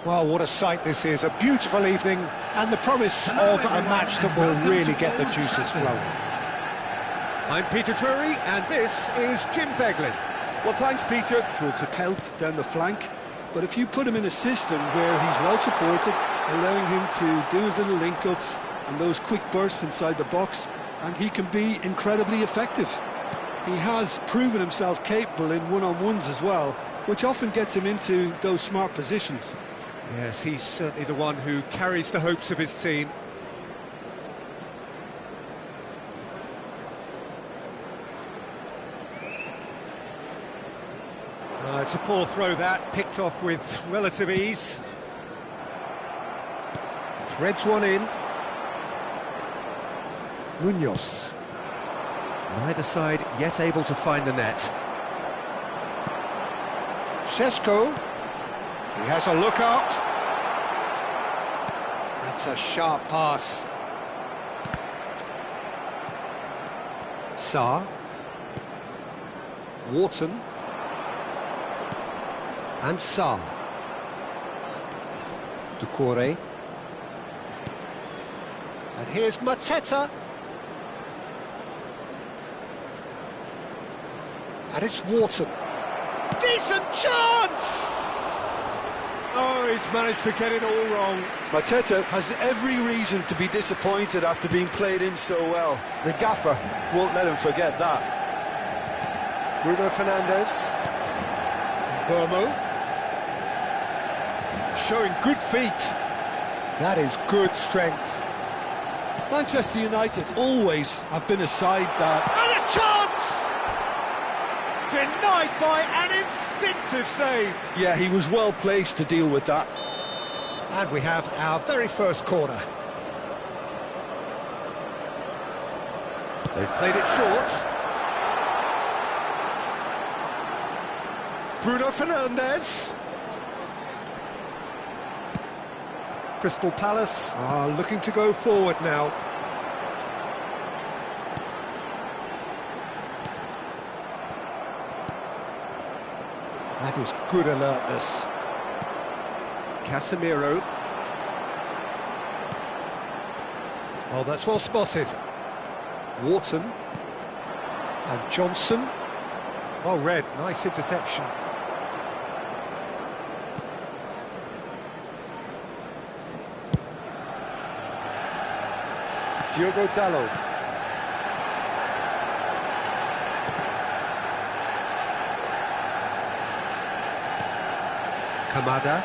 Well, what a sight this is, a beautiful evening and the promise of a match that will really get the juices flowing. I'm Peter Drury and this is Jim Beglin. Well, thanks, Peter. It's a pelt down the flank, but if you put him in a system where he's well supported, allowing him to do his little link-ups and those quick bursts inside the box, and he can be incredibly effective. He has proven himself capable in one-on-ones as well, which often gets him into those smart positions. Yes, he's certainly the one who carries the hopes of his team. It's a poor throw that, picked off with relative ease. Threads one in. Munoz. Neither side yet able to find the net. Sesko, he has a look out. That's a sharp pass. Sarr. Wharton. And Sarr. Doucouré. And here's Mateta. And it's Wharton. Decent chance! Oh, he's managed to get it all wrong. Mateta has every reason to be disappointed after being played in so well. The gaffer won't let him forget that. Bruno Fernandes. Burmo. Showing good feet. That is good strength. Manchester United always have been a side that... And a chance! Denied by an instinctive save. Yeah, he was well placed to deal with that. And we have our very first corner. They've played it short. Bruno Fernandes. Crystal Palace are looking to go forward now. That is good alertness. Casemiro. Oh, that's well spotted. Wharton. And Johnson. Well read, nice interception. Diogo Dalot. Kamada.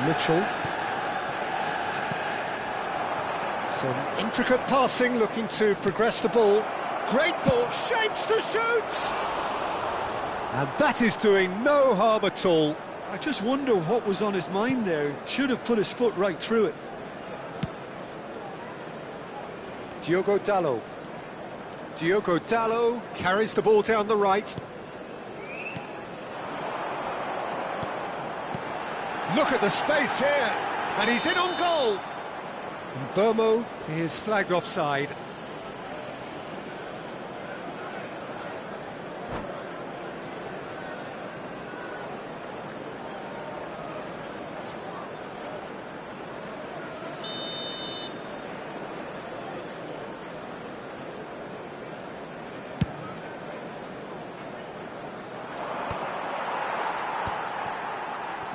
Mitchell. Some intricate passing, looking to progress the ball. Great ball, shapes to shoot! And that is doing no harm at all. I just wonder what was on his mind there. Should have put his foot right through it. Diogo Dalot. Diogo Dalot carries the ball down the right. Look at the space here, and he's in on goal. And Burmo is flagged offside.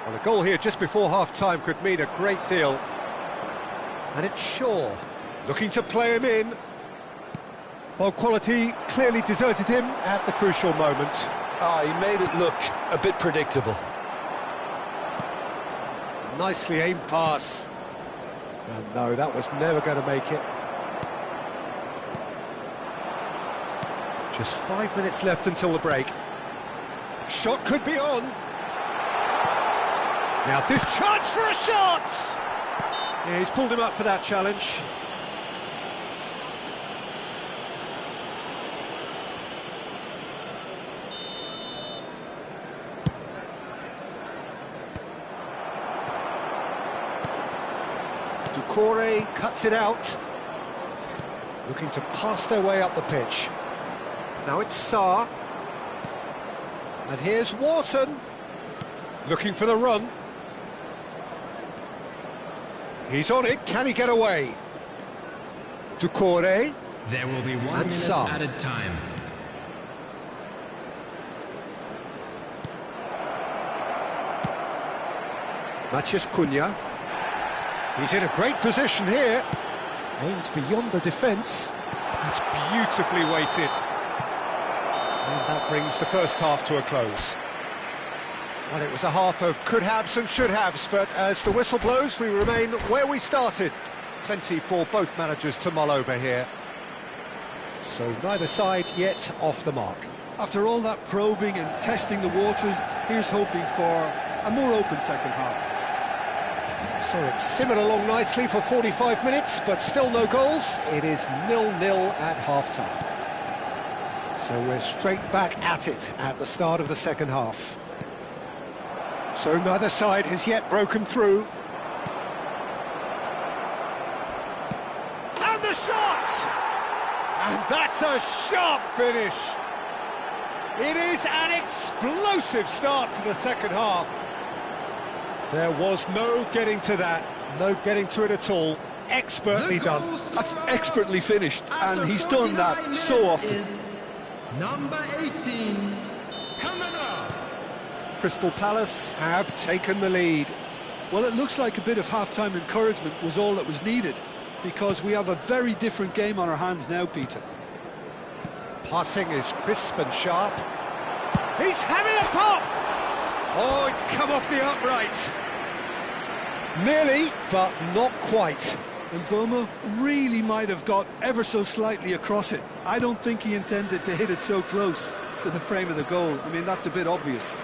Well, a goal here just before half-time could mean a great deal. And it's Shaw, looking to play him in. Well, quality clearly deserted him at the crucial moment. He made it look a bit predictable. Nicely aimed pass. And no, that was never going to make it. Just 5 minutes left until the break. Shot could be on. Now this chance for a shot! Yeah, he's pulled him up for that challenge. C.R.Y cuts it out. Looking to pass their way up the pitch. Now it's Sarr. And here's Wharton. Looking for the run. He's on it, can he get away? C.R.Y. There will be 1 minute Sarr. added time. Matheus Cunha. He's in a great position here. Aimed beyond the defence. That's beautifully weighted. And that brings the first half to a close. Well, it was a half of could-haves and should-haves, but as the whistle blows, we remain where we started. Plenty for both managers to mull over here. So neither side yet off the mark. After all that probing and testing the waters, here's hoping for a more open second half. So it's simmered along nicely for 45 minutes, but still no goals. It is 0-0 at half-time. So we're straight back at it at the start of the second half. So neither side has yet broken through. And the shot! And that's a sharp finish. It is an explosive start to the second half. There was no getting to that, no getting to it at all. Expertly done. That's expertly finished, and he's done that so often. Number 18, Canada. Crystal Palace have taken the lead. Well, it looks like a bit of half-time encouragement was all that was needed, because we have a very different game on our hands now, Peter. Passing is crisp and sharp. He's having a pop! Oh, it's come off the upright. Nearly, but not quite. And Burmo really might have got ever so slightly across it. I don't think he intended to hit it so close to the frame of the goal. I mean, that's a bit obvious.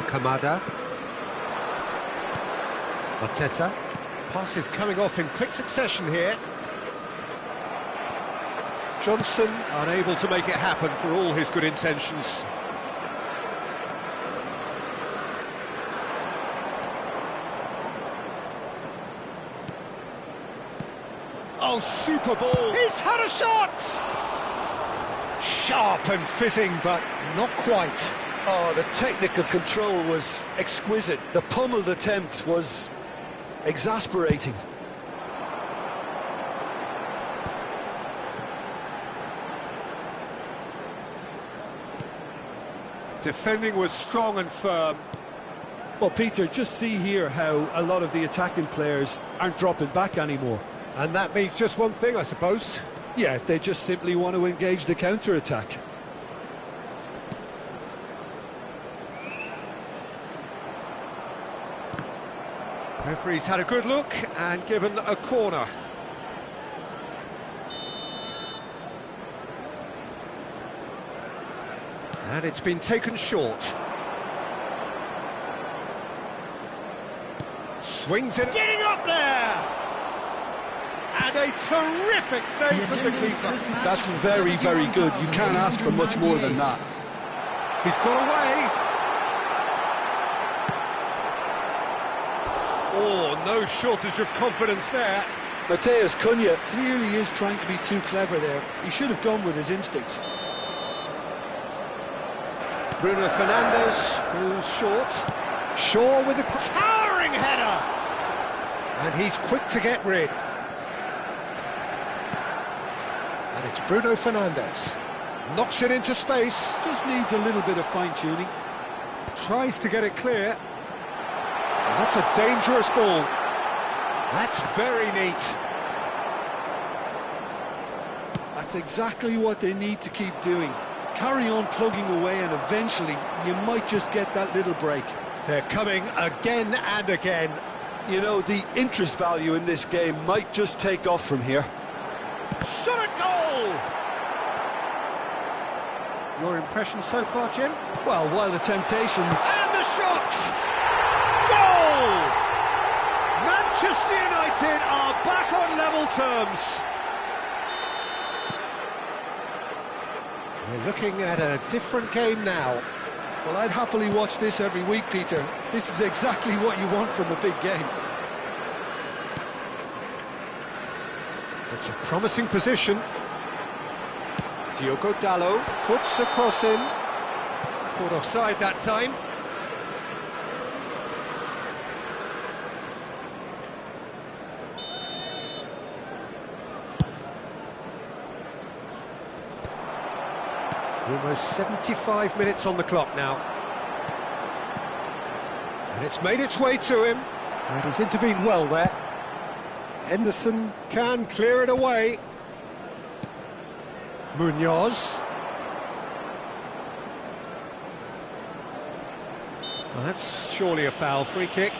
Kamada. Mateta. Pass is coming off in quick succession here. Johnson unable to make it happen for all his good intentions. Oh, super ball! He's had a shot! Sharp and fitting, but not quite. Oh, the technical control was exquisite. The pummeled attempt was exasperating. Defending was strong and firm. Well, Peter, just see here how a lot of the attacking players aren't dropping back anymore. And that means just one thing, I suppose. Yeah, they just simply want to engage the counter-attack. Referee's had a good look and given a corner. And it's been taken short. Swings it, getting up there! And a terrific save from the keeper. That's very, very good. You can't ask for much more than that. He's got away. Oh, no shortage of confidence there. Matheus Cunha clearly is trying to be too clever there. He should have gone with his instincts. Bruno Fernandes goes short. Shaw with a towering header. And he's quick to get rid. And it's Bruno Fernandes. Knocks it into space. Just needs a little bit of fine-tuning. Tries to get it clear. And that's a dangerous ball. That's very neat. That's exactly what they need to keep doing. Carry on plugging away and eventually you might just get that little break. They're coming again and again. You know, the interest value in this game might just take off from here. Shot a goal! Your impression so far, Jim? Well, while the temptations... And the shot! Goal! Manchester United are back on level terms. We're looking at a different game now. Well, I'd happily watch this every week, Peter. This is exactly what you want from a big game. It's a promising position. Diogo Dalot puts a cross in. Caught offside that time. Almost 75 minutes on the clock now. And it's made its way to him. And he's intervened well there. Henderson can clear it away. Munoz. Well, that's surely a foul. Free kick.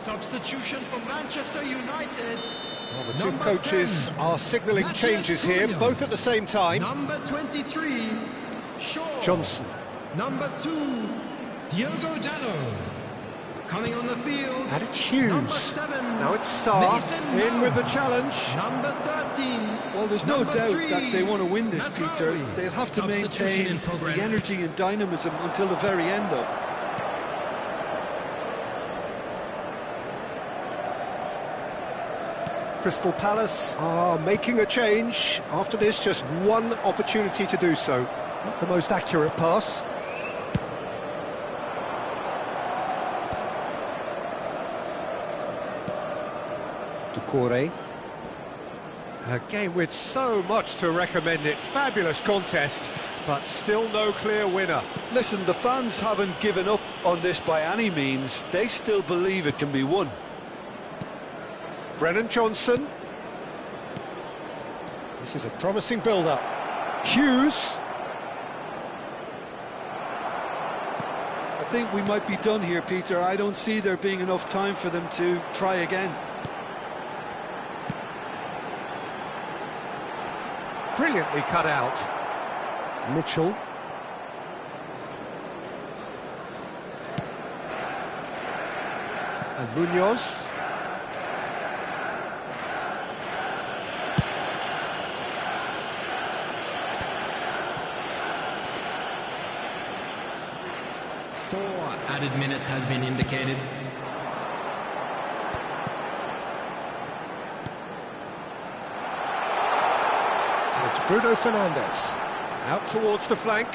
Substitution for Manchester United. Well, the two coaches are signalling changes here, both at the same time. Number 23, Shaw. Johnson. Number 2, Diogo Dalot. Coming on the field. And it's Hughes. Number 7, Now it's Sarr Nathan in Mount. with the challenge. Number 13. Well, there's no Number doubt 3, that they want to win this, Peter. C.R.Y. They'll have to Substitution maintain in progress. the energy and dynamism until the very end, though. Crystal Palace are making a change. After this, just one opportunity to do so. Not the most accurate pass. C.R.Y. A game with so much to recommend it. Fabulous contest, but still no clear winner. Listen, the fans haven't given up on this by any means. They still believe it can be won. Brennan Johnson. This is a promising build-up. Hughes. I think we might be done here, Peter. I don't see there being enough time for them to try again. Brilliantly cut out. Mitchell. And Munoz. Four added minutes has been indicated. And it's Bruno Fernandes. Out towards the flank.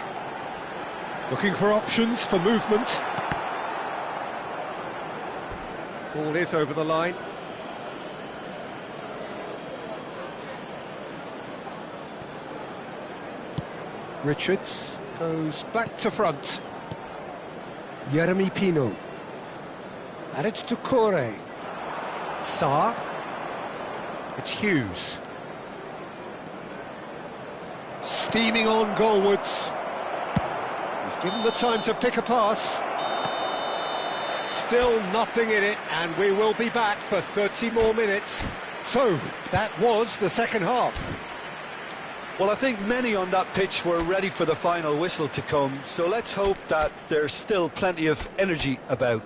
Looking for options for movement. Ball is over the line. Richards goes back to front. Jeremy Pino. And it's to C.R.Y. Sarr. It's Hughes. Steaming on goalwards. He's given the time to pick a pass. Still nothing in it, and we will be back for 30 more minutes. So, that was the second half. Well, I think many on that pitch were ready for the final whistle to come, so let's hope that there's still plenty of energy about.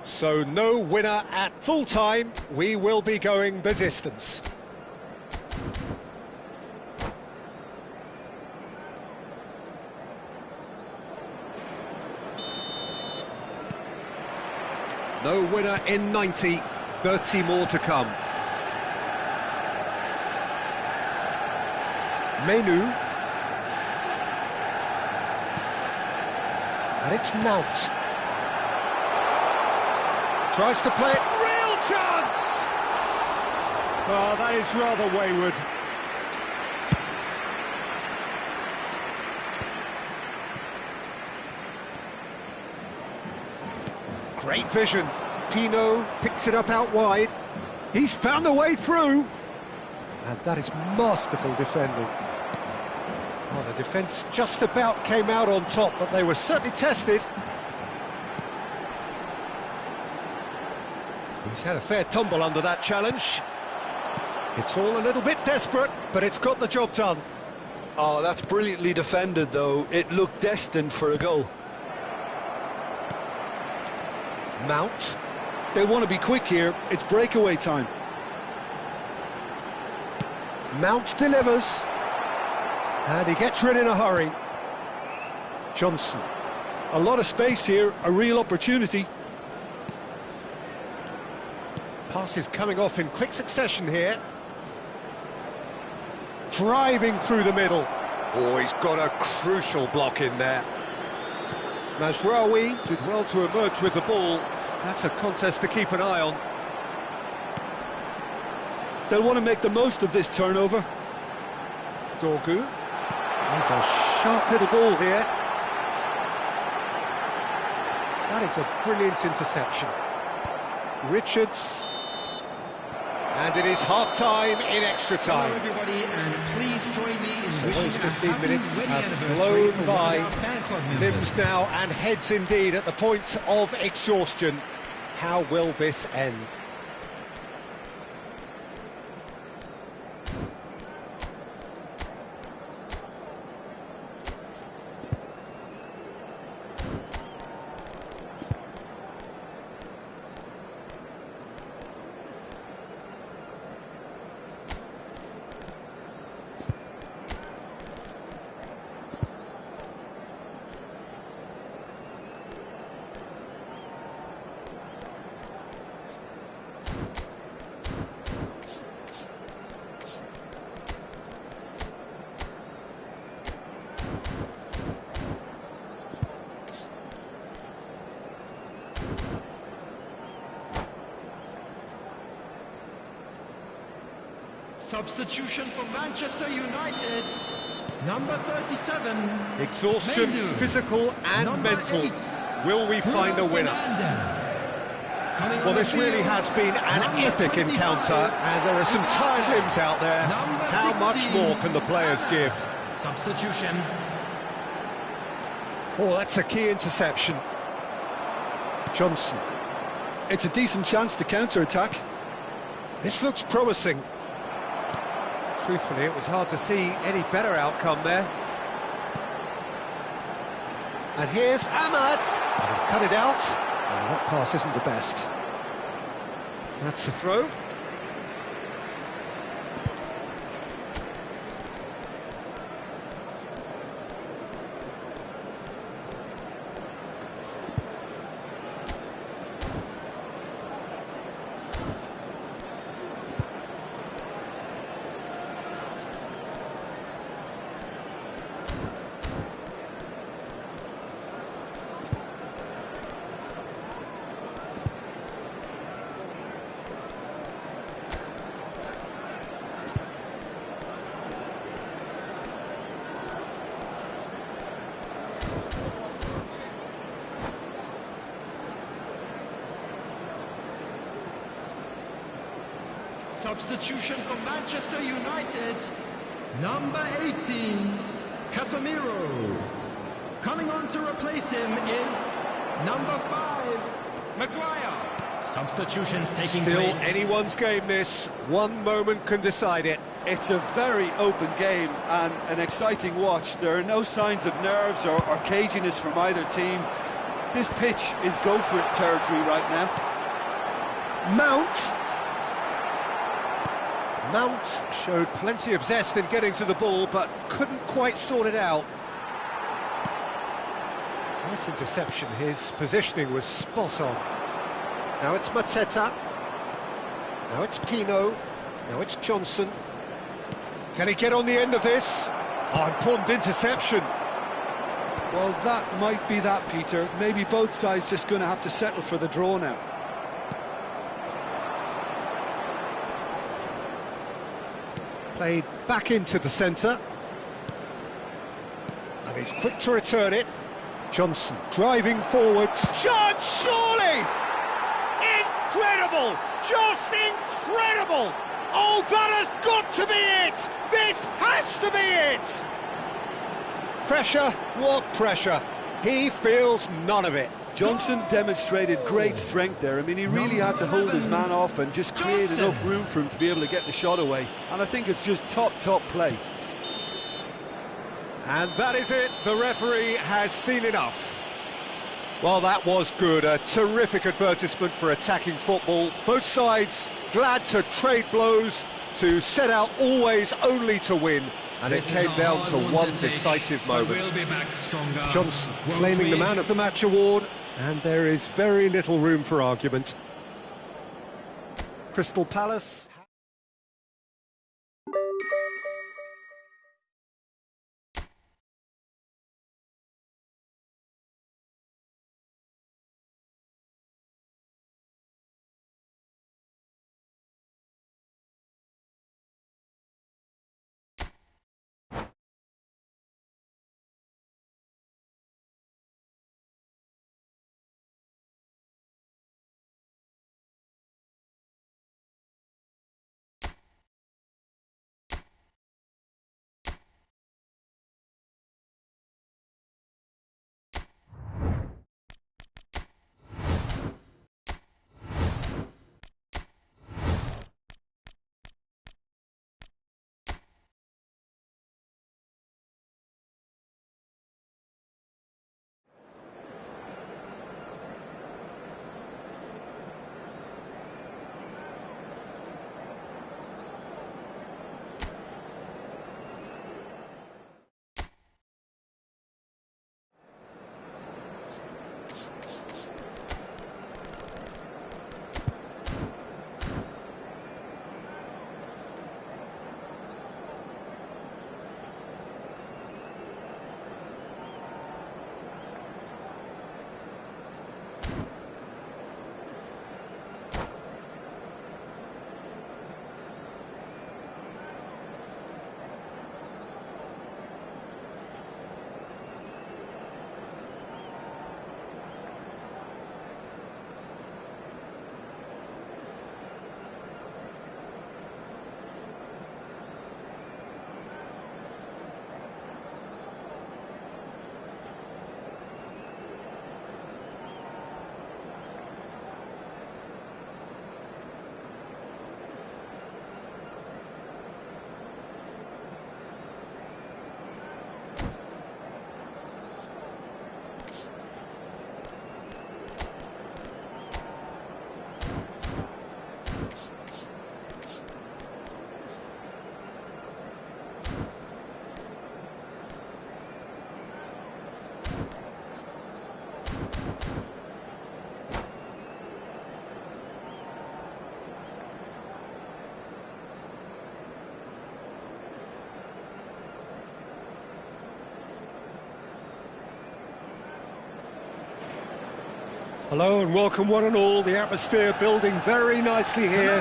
So, no winner at full time. We will be going the distance. No winner in 90, 30 more to come. Menu. And it's Mount. Tries to play it. Real chance! Oh, that is rather wayward. Great vision. Pino picks it up out wide. He's found a way through. And that is masterful defending. Well, the defence just about came out on top, but they were certainly tested. He's had a fair tumble under that challenge. It's all a little bit desperate, but it's got the job done. Oh, that's brilliantly defended, though. It looked destined for a goal. Mount. They want to be quick here. It's breakaway time. Mount delivers. And he gets rid in a hurry. Johnson. A lot of space here, a real opportunity. Passes coming off in quick succession here. Driving through the middle. Oh, he's got a crucial block in there. C.R.Y. Did well to emerge with the ball. That's a contest to keep an eye on. They'll want to make the most of this turnover. Dorgu. There's a sharp little ball here. That is a brilliant interception. Richards. And it is half-time in extra Hello time. everybody, and please join me in So wishing those a 15 happy minutes wedding have anniversary flown for by. one of our fan club Limbs members. now and heads indeed at the point of exhaustion. How will this end? Substitution for Manchester United. Number 37. Exhaustion, Menu. physical and Number mental. 8. Will we find a winner? Well, this really has been an epic encounter, and there are some tired limbs out there. How much more can the players give? Substitution. Oh, that's a key interception. Johnson. It's a decent chance to counter-attack. This looks promising. Truthfully, it was hard to see any better outcome there. And here's Ahmad. He's cut it out. Well, that pass isn't the best. That's the throw. Substitution for Manchester United. Number 18, Casemiro. Coming on to replace him is number 5, Maguire. Substitutions taking place. Still anyone's game this. One moment can decide it. It's a very open game and an exciting watch. There are no signs of nerves or caginess from either team. This pitch is go-for-it territory right now. Mount showed plenty of zest in getting to the ball, but couldn't quite sort it out. Nice interception. His positioning was spot on. Now it's Mateta. Now it's Pino. Now it's Johnson. Can he get on the end of this? Oh, important interception. Well, that might be that, Peter. Maybe both sides just going to have to settle for the draw now. Played back into the centre. And he's quick to return it. Johnson driving forwards. Shot, surely! Incredible! Just incredible! Oh, that has got to be it! This has to be it! Pressure, what pressure? He feels none of it. Johnson demonstrated great strength there. I mean, he really had to hold his man off and just create enough room for him to be able to get the shot away. And I think it's just top play. And that is it. The referee has seen enough. Well, that was good. A terrific advertisement for attacking football. Both sides glad to trade blows, to set out always only to win. And it came down to one decisive moment. We'll be back stronger. Johnson claiming the Man of the Match award, and there is very little room for argument. Crystal Palace. Hello and welcome one and all. The atmosphere building very nicely here.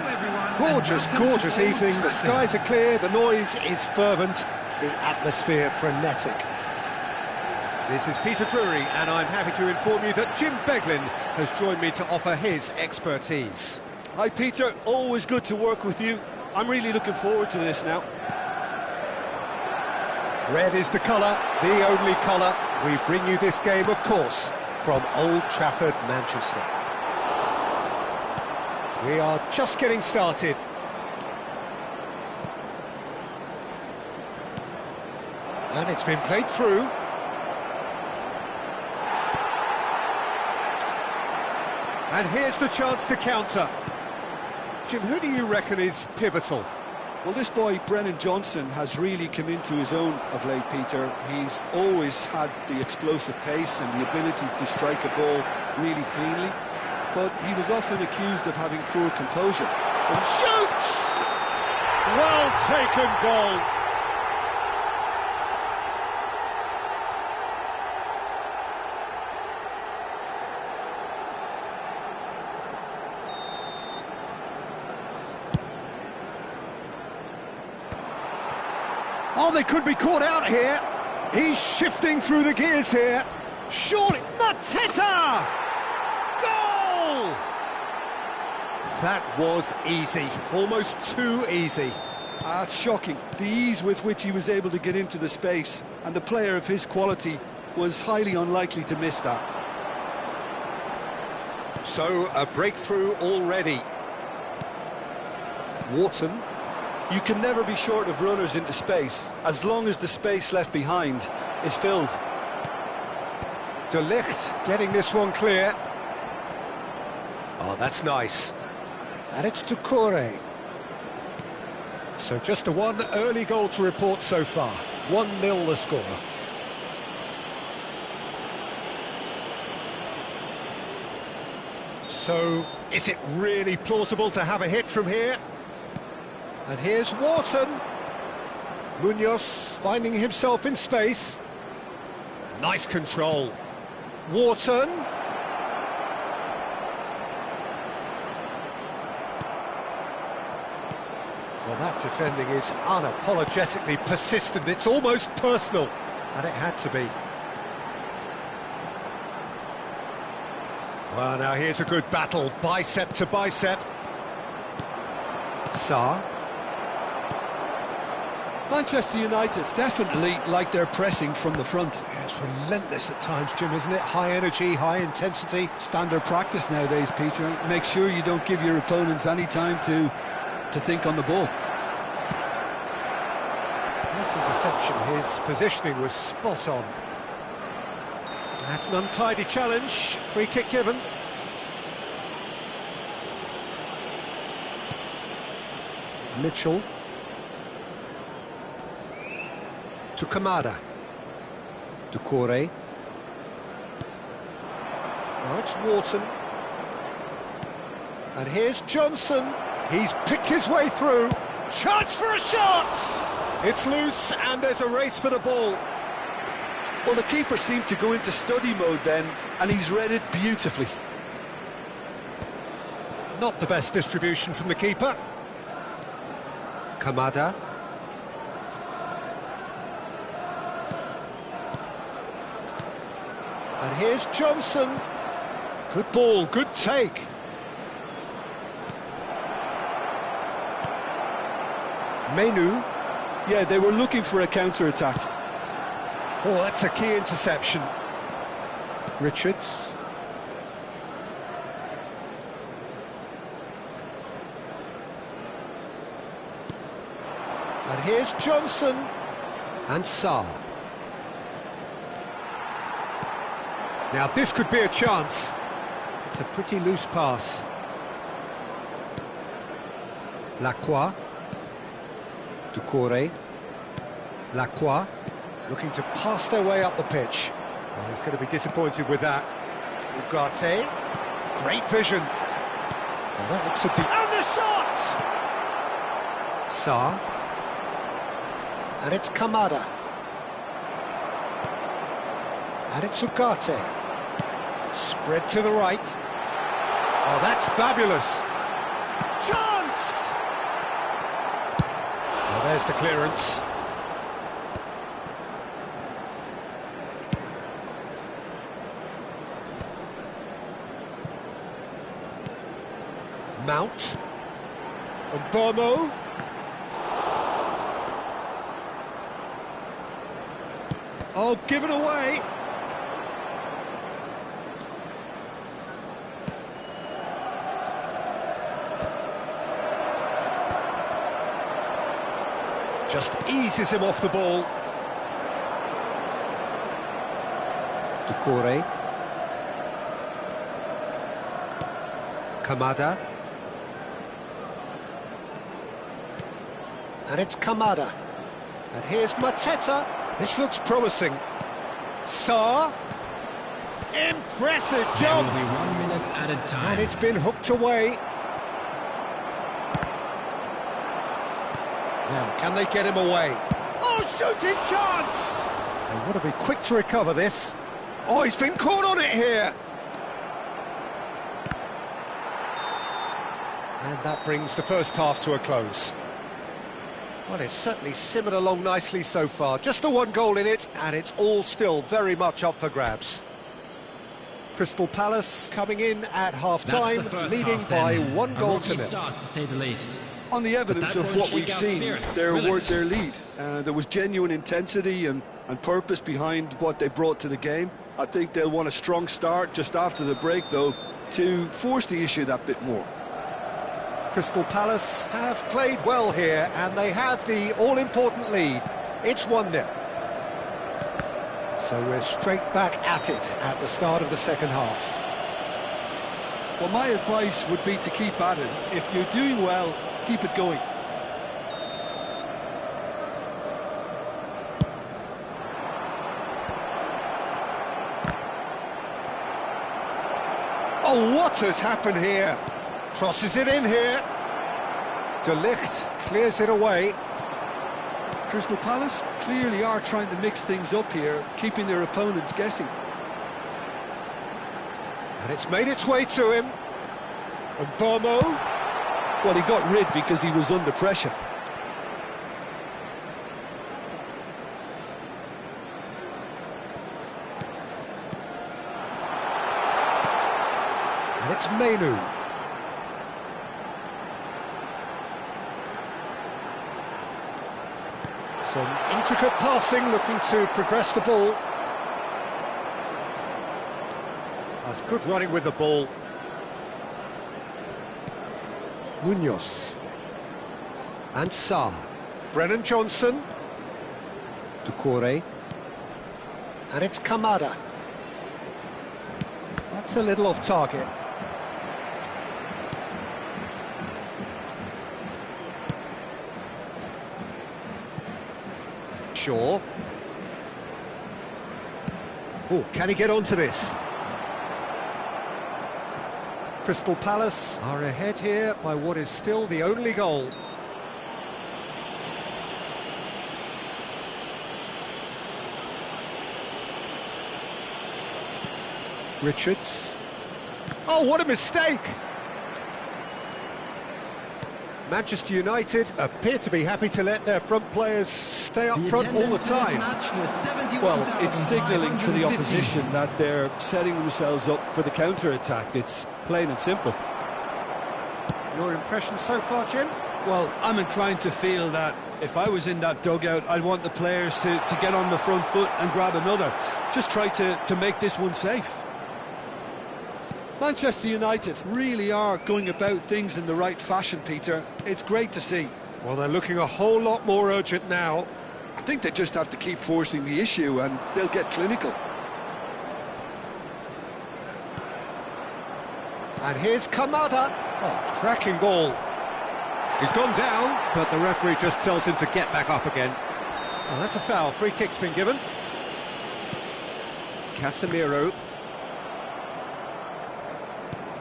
Gorgeous, gorgeous evening. The skies are clear, the noise is fervent, the atmosphere frenetic. This is Peter Drury and I'm happy to inform you that Jim Beglin has joined me to offer his expertise. Hi Peter, always good to work with you. I'm really looking forward to this now. Red is the colour, the only colour. We bring you this game, of course, from Old Trafford, Manchester. We are just getting started. And it's been played through. And here's the chance to counter. Jim, who do you reckon is pivotal? Well, this boy, Brennan Johnson, has really come into his own of late, Peter. He's always had the explosive pace and the ability to strike a ball really cleanly, but he was often accused of having poor composure. And shoots! Well taken goal. Oh, they could be caught out here. He's shifting through the gears here. Surely, Mateta! Goal! That was easy, almost too easy. It's shocking, the ease with which he was able to get into the space, and a player of his quality was highly unlikely to miss that. So, a breakthrough already. Wharton. You can never be short of runners into space, as long as the space left behind is filled. De Ligt getting this one clear. Oh, that's nice. And it's to C.R.Y. So just a one early goal to report so far. 1-0 the score. So, is it really plausible to have a hit from here? And here's Wharton. Munoz finding himself in space. Nice control. Wharton. Well, that defending is unapologetically persistent. It's almost personal, and it had to be. Well, now here's a good battle, bicep to bicep. C.R.Y. Manchester United definitely like their pressing from the front. Yeah, it's relentless at times, Jim, isn't it? High energy, high intensity. Standard practice nowadays, Peter. Make sure you don't give your opponents any time to think on the ball. Nice interception. His positioning was spot on. That's an untidy challenge. Free kick given. Mitchell. To Kamada. To C.R.Y. Now it's Wharton. And here's Johnson. He's picked his way through. Chance for a shot! It's loose and there's a race for the ball. Well, the keeper seemed to go into study mode then, and he's read it beautifully. Not the best distribution from the keeper. Kamada. And here's Johnson. Good ball, good take. Menu. Yeah, they were looking for a counter-attack. Oh, that's a key interception. Richards. And here's Johnson. And C.R.Y. Now, this could be a chance. It's a pretty loose pass. Lacroix. To C.R.Y. Lacroix. Looking to pass their way up the pitch. Well, he's going to be disappointed with that. Ugarte. Great vision. Well, that looks a deep... And the shot! C.R.Y. And it's Kamada. And it's Ugarte. Spread to the right. Oh, that's fabulous. Chance! Well, there's the clearance. Mount. And Bomo. Oh, given away. Just eases him off the ball. C.R.Y. Kamada. And it's Kamada. And here's Mateta. This looks promising. Sarr. Impressive job. There will be 1 minute added time. And it's been hooked away. Now, can they get him away? Oh, shooting chance! They want to be quick to recover this. Oh, he's been caught on it here. And that brings the first half to a close. Well, it's certainly simmered along nicely so far. Just the one goal in it, and it's all still very much up for grabs. Crystal Palace coming in at half-time, leading by 1 goal to 0. Start, to say the least. On the evidence of what we've seen, they're worth their lead. There was genuine intensity and purpose behind what they brought to the game. I think they'll want a strong start just after the break, though, to force the issue that bit more. Crystal Palace have played well here, and they have the all-important lead. It's 1-0. So we're straight back at it at the start of the second half. Well, my advice would be to keep at it. If you're doing well, keep it going. Oh, what has happened here? Crosses it in here. De Ligt clears it away. Crystal Palace clearly are trying to mix things up here, keeping their opponents guessing. And it's made its way to him. And Bomo. Well, he got rid because he was under pressure. And it's Menu. Some intricate passing, looking to progress the ball. That's good running with the ball. Munoz. And Sarr. Brennan Johnson. C.R.Y. And it's Kamada. That's a little off target. Shaw. Oh, can he get onto this? Crystal Palace are ahead here by what is still the only goal. Richards. Oh, what a mistake! Manchester United appear to be happy to let their front players stay up front all the time. Well, it's signalling to the opposition that they're setting themselves up for the counter-attack. It's plain and simple. Your impression so far, Jim? Well, I'm inclined to feel that if I was in that dugout, I'd want the players to get on the front foot and grab another. Just try to make this one safe. Manchester United really are going about things in the right fashion, Peter. It's great to see. Well, they're looking a whole lot more urgent now. I think they just have to keep forcing the issue and they'll get clinical. And here's Kamada. Oh, cracking ball. He's gone down, but the referee just tells him to get back up again. Oh, that's a foul. Free kick's been given. Casemiro.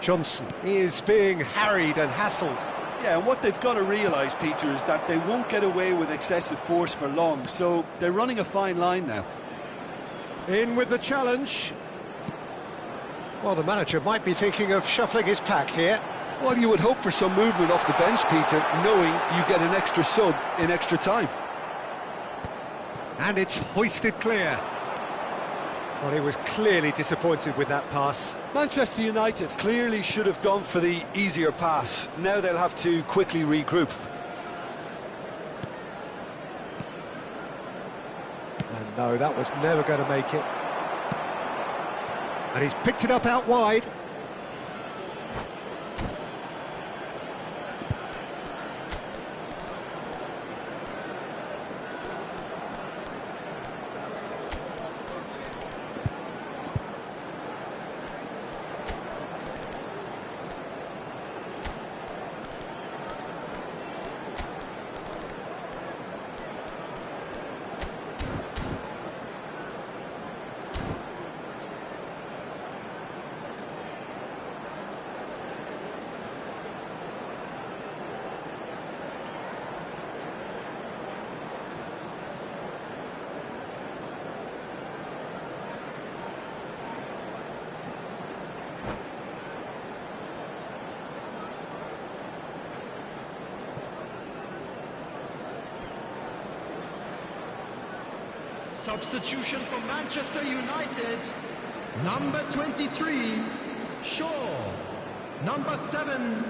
Johnson is being harried and hassled. Yeah, and what they've got to realise, Peter, is that they won't get away with excessive force for long, so they're running a fine line now. In with the challenge. Well, the manager might be thinking of shuffling his pack here. Well, you would hope for some movement off the bench, Peter, knowing you get an extra sub in extra time. And it's hoisted clear. Well, he was clearly disappointed with that pass. Manchester United clearly should have gone for the easier pass. Now they'll have to quickly regroup. And no, that was never going to make it. And he's picked it up out wide. Substitution for Manchester United. Number 23, Shaw. Number 7,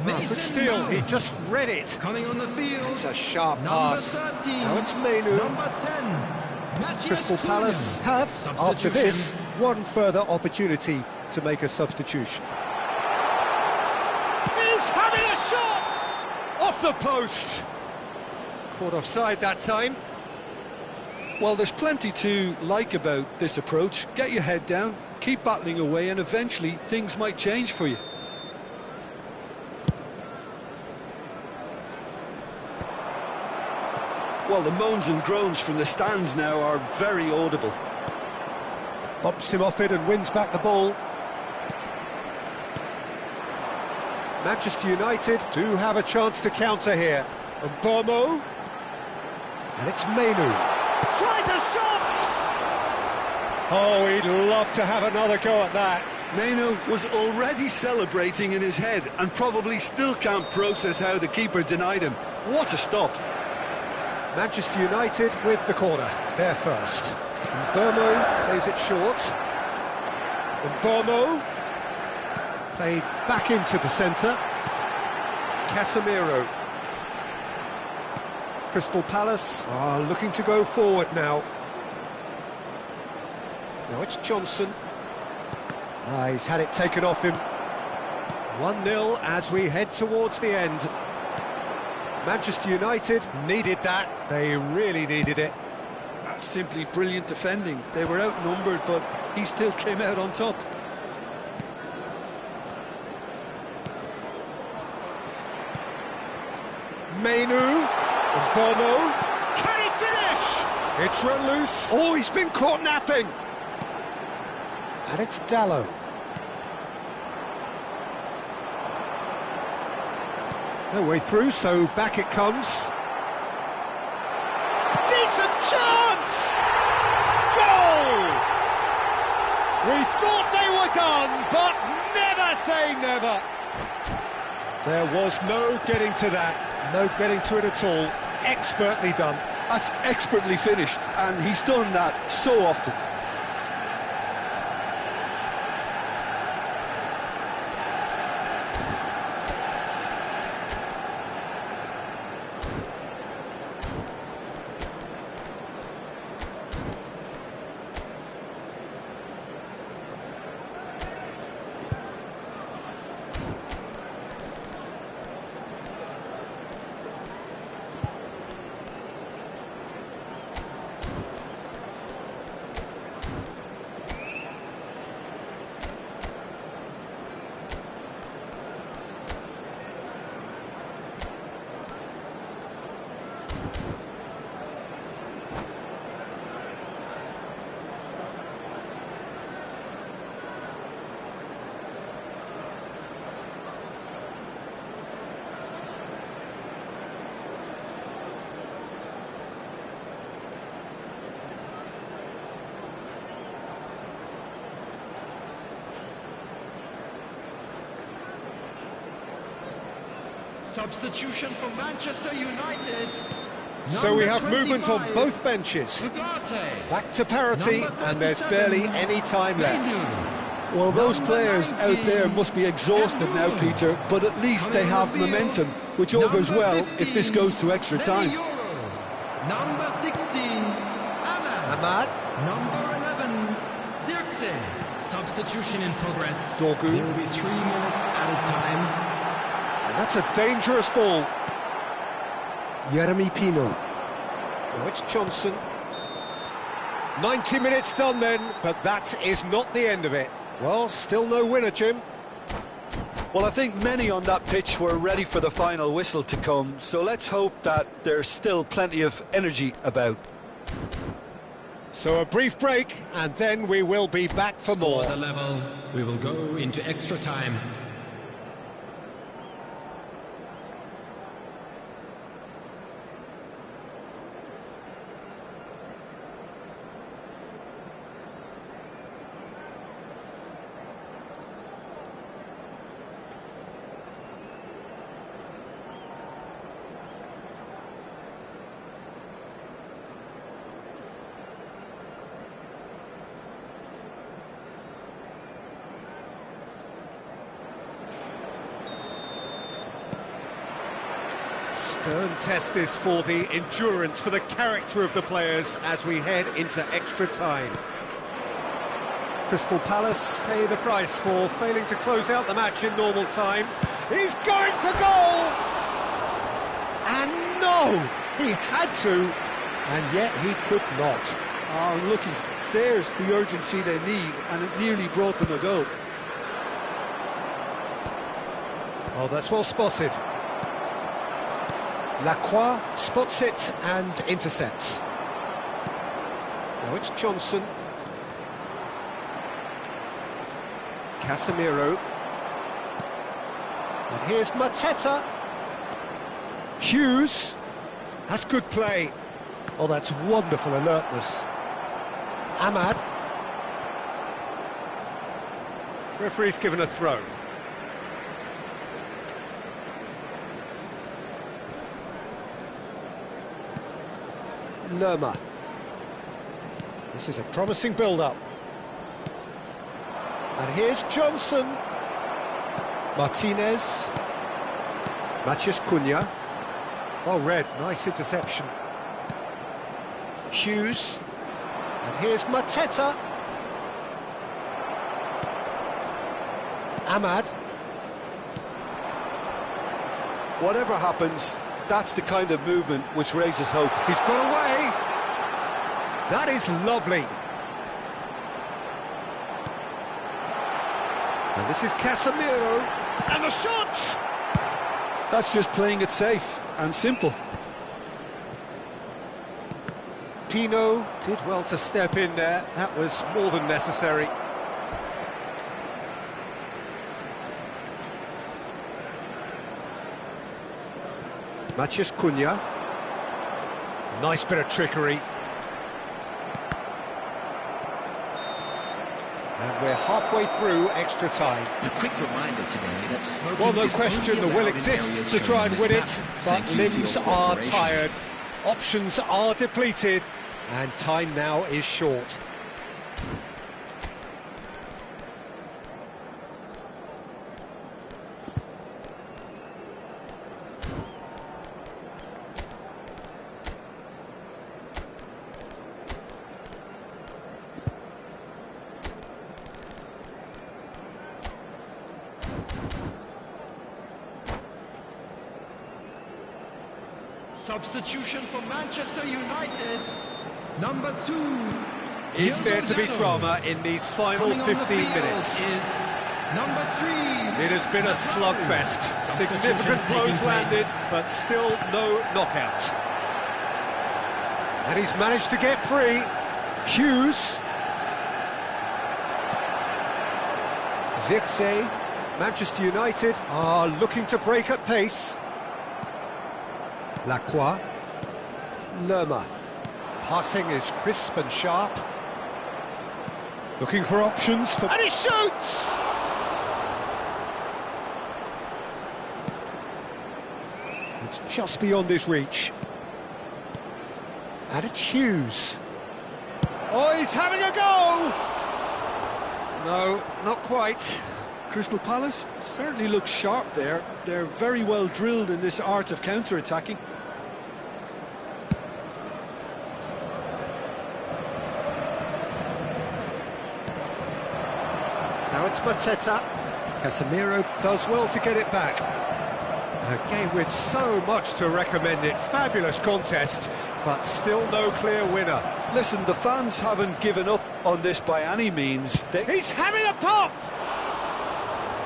Mason Good steal, Mount. he just read it. Coming on the field. It's a sharp number pass. 13, Now it's Mainu. Number 10, Matthias Crystal Cunha. Palace have, after this, one further opportunity to make a substitution. He's having a shot! Off the post! Caught offside that time. Well, there's plenty to like about this approach. Get your head down, keep battling away, and eventually things might change for you. Well, the moans and groans from the stands now are very audible. Bumps him off it and wins back the ball. Manchester United do have a chance to counter here. And Bomo. And it's Mainu. Tries a shot! Oh, he'd love to have another go at that. Mainu was already celebrating in his head and probably still can't process how the keeper denied him. What a stop! Manchester United with the corner. They're first. And Bomo plays it short. And Bomo played back into the centre. Casemiro. Crystal Palace are looking to go forward now. Now it's Johnson. He's had it taken off him. 1-0 as we head towards the end. Manchester United needed that. They really needed it. That's simply brilliant defending. They were outnumbered, but he still came out on top. Mainu. And Bomo. Can he finish? It's run loose. Oh, he's been caught napping. And it's Dalot. No way through, so back it comes. Decent chance! Goal! We thought they were done, but never say never. There was no getting to that, no getting to it at all. Expertly done. That's expertly finished, and he's done that so often. Substitution for Manchester United. So we have Number movement on 25, both benches. Ugarte. Back to parity, Number and there's 37, barely any time left. Menu. Well, those Number players 19, out there must be exhausted now, Abdul. Peter, but at least they have momentum, which augurs Number well if this 15, goes to extra time. Medioro. Number 16, Ahmad. Ahmad. Number 11, Zirkzee. Substitution in progress. Dorgu. There will be 3 minutes added time. And that's a dangerous ball. Jeremy Pino. Now it's Johnson. 90 minutes done then, but that is not the end of it. Well, still no winner, Jim. Well, I think many on that pitch were ready for the final whistle to come, so let's hope that there's still plenty of energy about. So a brief break, and then we will be back for more. Scores are level. We will go into extra time. Stern test this for the endurance, for the character of the players as we head into extra time. Crystal Palace pay the price for failing to close out the match in normal time. He's going for goal! And no! He had to, and yet he could not. Oh, looky, there's the urgency they need, and it nearly brought them a goal. Oh, that's well spotted. Lacroix spots it and intercepts. Now it's Johnson. Casemiro. And here's Mateta. Hughes. That's good play. Oh, that's wonderful alertness. Ahmad. Referee's given a throw. Lerma. This is a promising build-up. And here's Johnson. Martinez. Matheus Cunha. Well read, nice interception. Hughes. And here's Mateta. Ahmad. Whatever happens, that's the kind of movement which raises hope. He's got away. That is lovely. And this is Casemiro. And the shot! That's just playing it safe and simple. Tino did well to step in there. That was more than necessary. Matheus Cunha. Nice bit of trickery. And we're halfway through extra time. A quick reminder today that smoking Well, no is question only the will allowed in exists areas to try shown and in win this it, map. but Thank you for limbs your are cooperation. tired. Options are depleted, and time now is short. Substitution for Manchester United. Number 2. Is Diogo there to be Dalot. drama in these final Coming on the 15 field minutes? is number 3. It has been a slugfest. Significant blows landed, but still no knockout. And he's managed to get free. Hughes. Zirkzee. Manchester United are looking to break at pace. Lacroix. Lerma. Passing is crisp and sharp. Looking for options for... And he shoots! It's just beyond his reach. And it's Hughes. Oh, he's having a go! No, not quite. Crystal Palace certainly look sharp there. They're very well drilled in this art of counter-attacking. Now it's Mateta. Casemiro does well to get it back. A game with so much to recommend it. Fabulous contest, but still no clear winner. Listen, the fans haven't given up on this by any means. He's having a pop!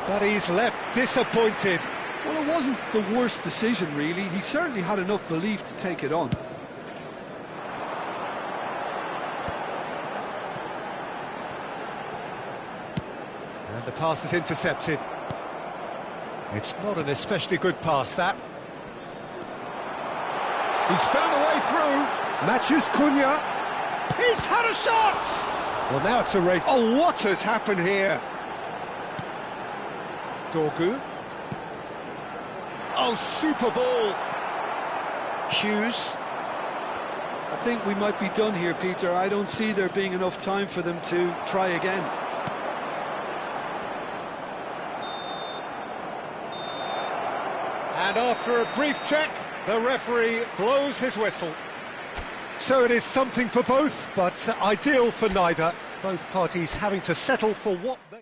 But he's left disappointed. Well, it wasn't the worst decision, really. He certainly had enough belief to take it on. And the pass is intercepted. It's not an especially good pass, that. He's found a way through. Matches Cunha. He's had a shot! Well, now it's a race. Oh, what has happened here? Dorgu. Oh, super ball. Hughes. I think we might be done here, Peter. I don't see there being enough time for them to try again. And after a brief check, the referee blows his whistle. So it is something for both, but ideal for neither. Both parties having to settle for what they...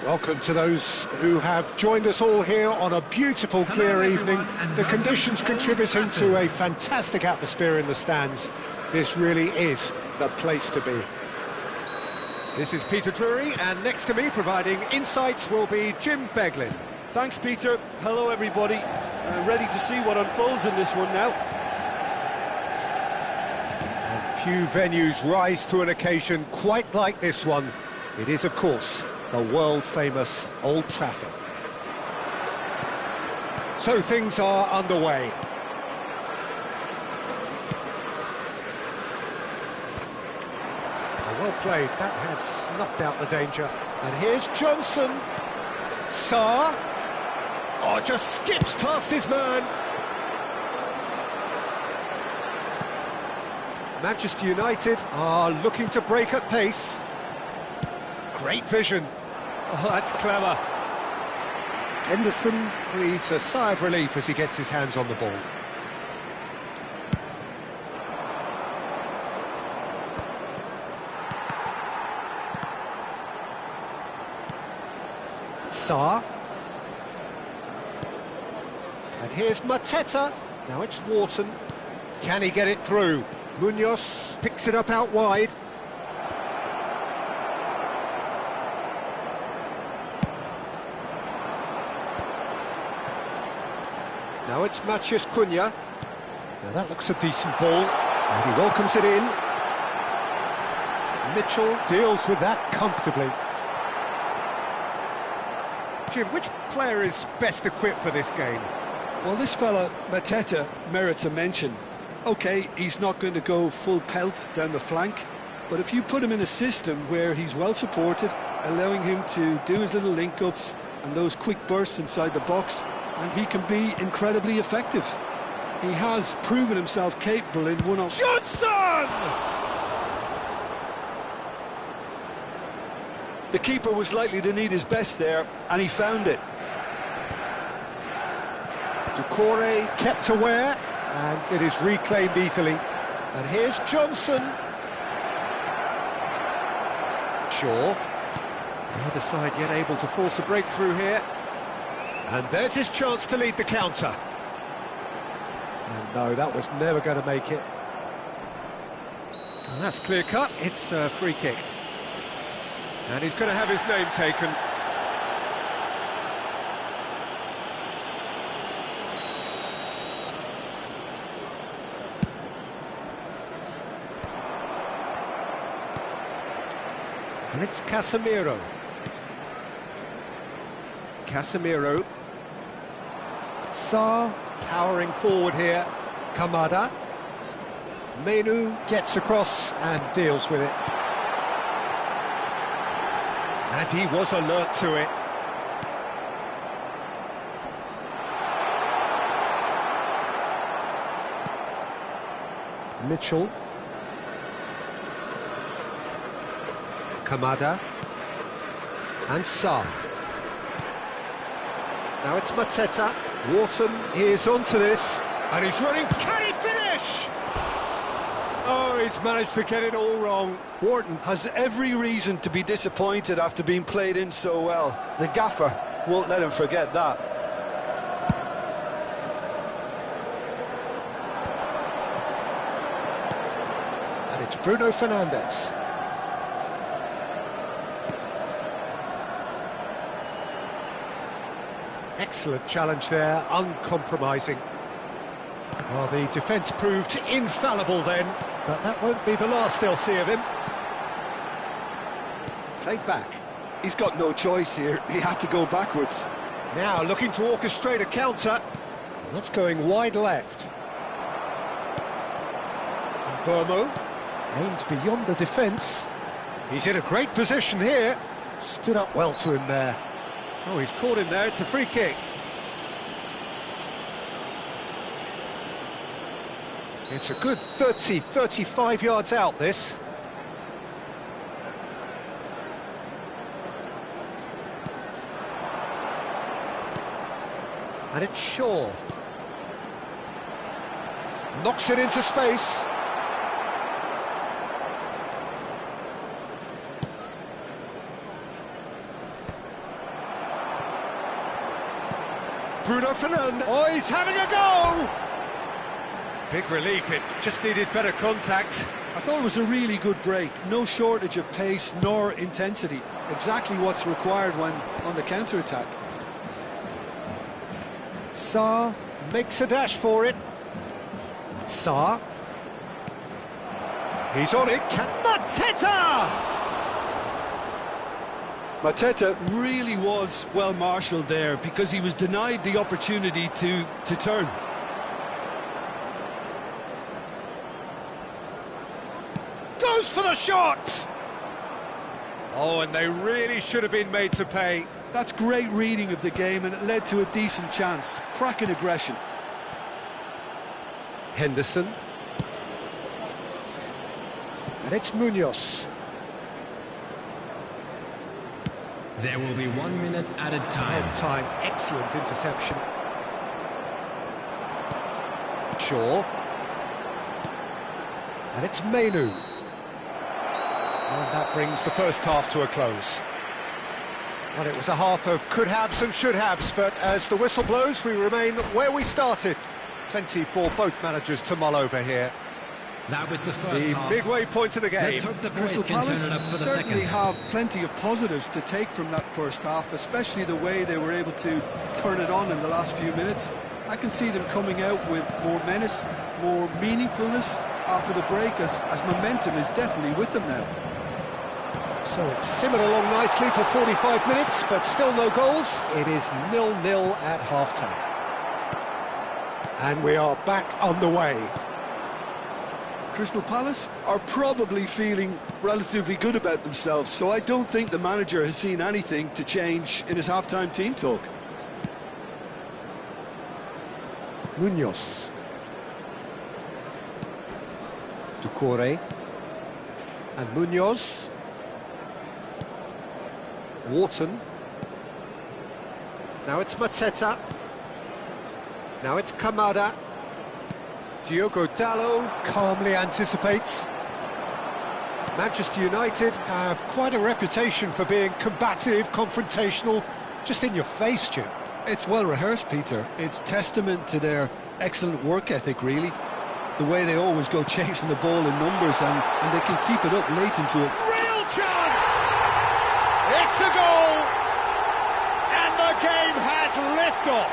Welcome to those who have joined us all here on a beautiful, clear evening. The conditions contributing to a fantastic atmosphere in the stands. This really is the place to be. This is Peter Drury, and next to me, providing insights, will be Jim Beglin. Thanks, Peter. Hello, everybody. Ready to see what unfolds in this one now. And few venues rise to an occasion quite like this one. It is, of course, the world-famous Old Trafford. So things are underway. Well played, that has snuffed out the danger. And here's Johnson. C.R.Y. Oh, just skips past his man. Manchester United are looking to break at pace. Great vision. Oh, that's clever. Henderson breathes a sigh of relief as he gets his hands on the ball. C.R.Y. And here's Mateta. Now it's Wharton. Can he get it through? Munoz picks it up out wide. Now it's C.R.Y. Now that looks a decent ball, and he welcomes it in. Mitchell deals with that comfortably. Jim, which player is best equipped for this game? Well, this fella, Mateta, merits a mention. OK, he's not going to go full pelt down the flank, but if you put him in a system where he's well supported, allowing him to do his little link-ups and those quick bursts inside the box, and he can be incredibly effective. He has proven himself capable in one-on-one. Johnson! The keeper was likely to need his best there, and he found it. C.R.Y. kept aware, and it is reclaimed easily. And here's Johnson. Shaw. Neither side yet able to force a breakthrough here. And there's his chance to lead the counter. And no, that was never going to make it. And that's clear cut. It's a free kick. And he's going to have his name taken. And it's Casemiro. Casemiro. C.R.Y. powering forward here. Kamada. Menu gets across and deals with it. And he was alert to it. Mitchell. Kamada. And C.R.Y. Now it's Mateta. Wharton is onto this. And he's running. Can he finish? Oh, he's managed to get it all wrong. Wharton has every reason to be disappointed after being played in so well. The gaffer won't let him forget that. And it's Bruno Fernandes. Excellent challenge there, uncompromising. Well, the defence proved infallible then, but that won't be the last they'll see of him. Played back. He's got no choice here. He had to go backwards. Now looking to orchestrate a counter. And that's going wide left. And Burmo aimed beyond the defence. He's in a great position here. Stood up well to him there. Oh, he's caught him there. It's a free kick. It's a good 30, 35 yards out, this. And it's Shaw. Knocks it into space. Bruno Fernandes. Oh, he's having a go! Big relief, it just needed better contact. I thought it was a really good break. No shortage of pace nor intensity. Exactly what's required when on the counter-attack. Sarr makes a dash for it. Sarr. He's on it. Mateta! Mateta really was well marshalled there because he was denied the opportunity to turn. Goes for the shot! Oh, and they really should have been made to pay. That's great reading of the game, and it led to a decent chance. Cracking aggression. Henderson. And it's Munoz. There will be 1 minute added time. Excellent interception. Shaw. And it's Mainu. And that brings the first half to a close. Well, it was a half of could-haves and should-haves, but as the whistle blows, we remain where we started. Plenty for both managers to mull over here. That was the first The half. midway point of the game. Let's hope the boys Crystal can Palace turn it up for the certainly second. have plenty of positives to take from that first half, especially the way they were able to turn it on in the last few minutes. I can see them coming out with more menace, more meaningfulness after the break, as momentum is definitely with them now. So it's simmered along nicely for 45 minutes, but still no goals. It is 0-0 at half-time. And we are back on the way. Crystal Palace are probably feeling relatively good about themselves, so I don't think the manager has seen anything to change in his half-time team talk. Munoz. C.R.Y. And Munoz. Wharton. Now it's Mateta. Now it's Kamada. Diogo Dalot calmly anticipates. Manchester United have quite a reputation for being combative, confrontational, just in your face, Jim. It's well rehearsed, Peter. It's testament to their excellent work ethic, really. The way they always go chasing the ball in numbers, and they can keep it up late into it. Real chance! It's a goal! And the game has liftoff.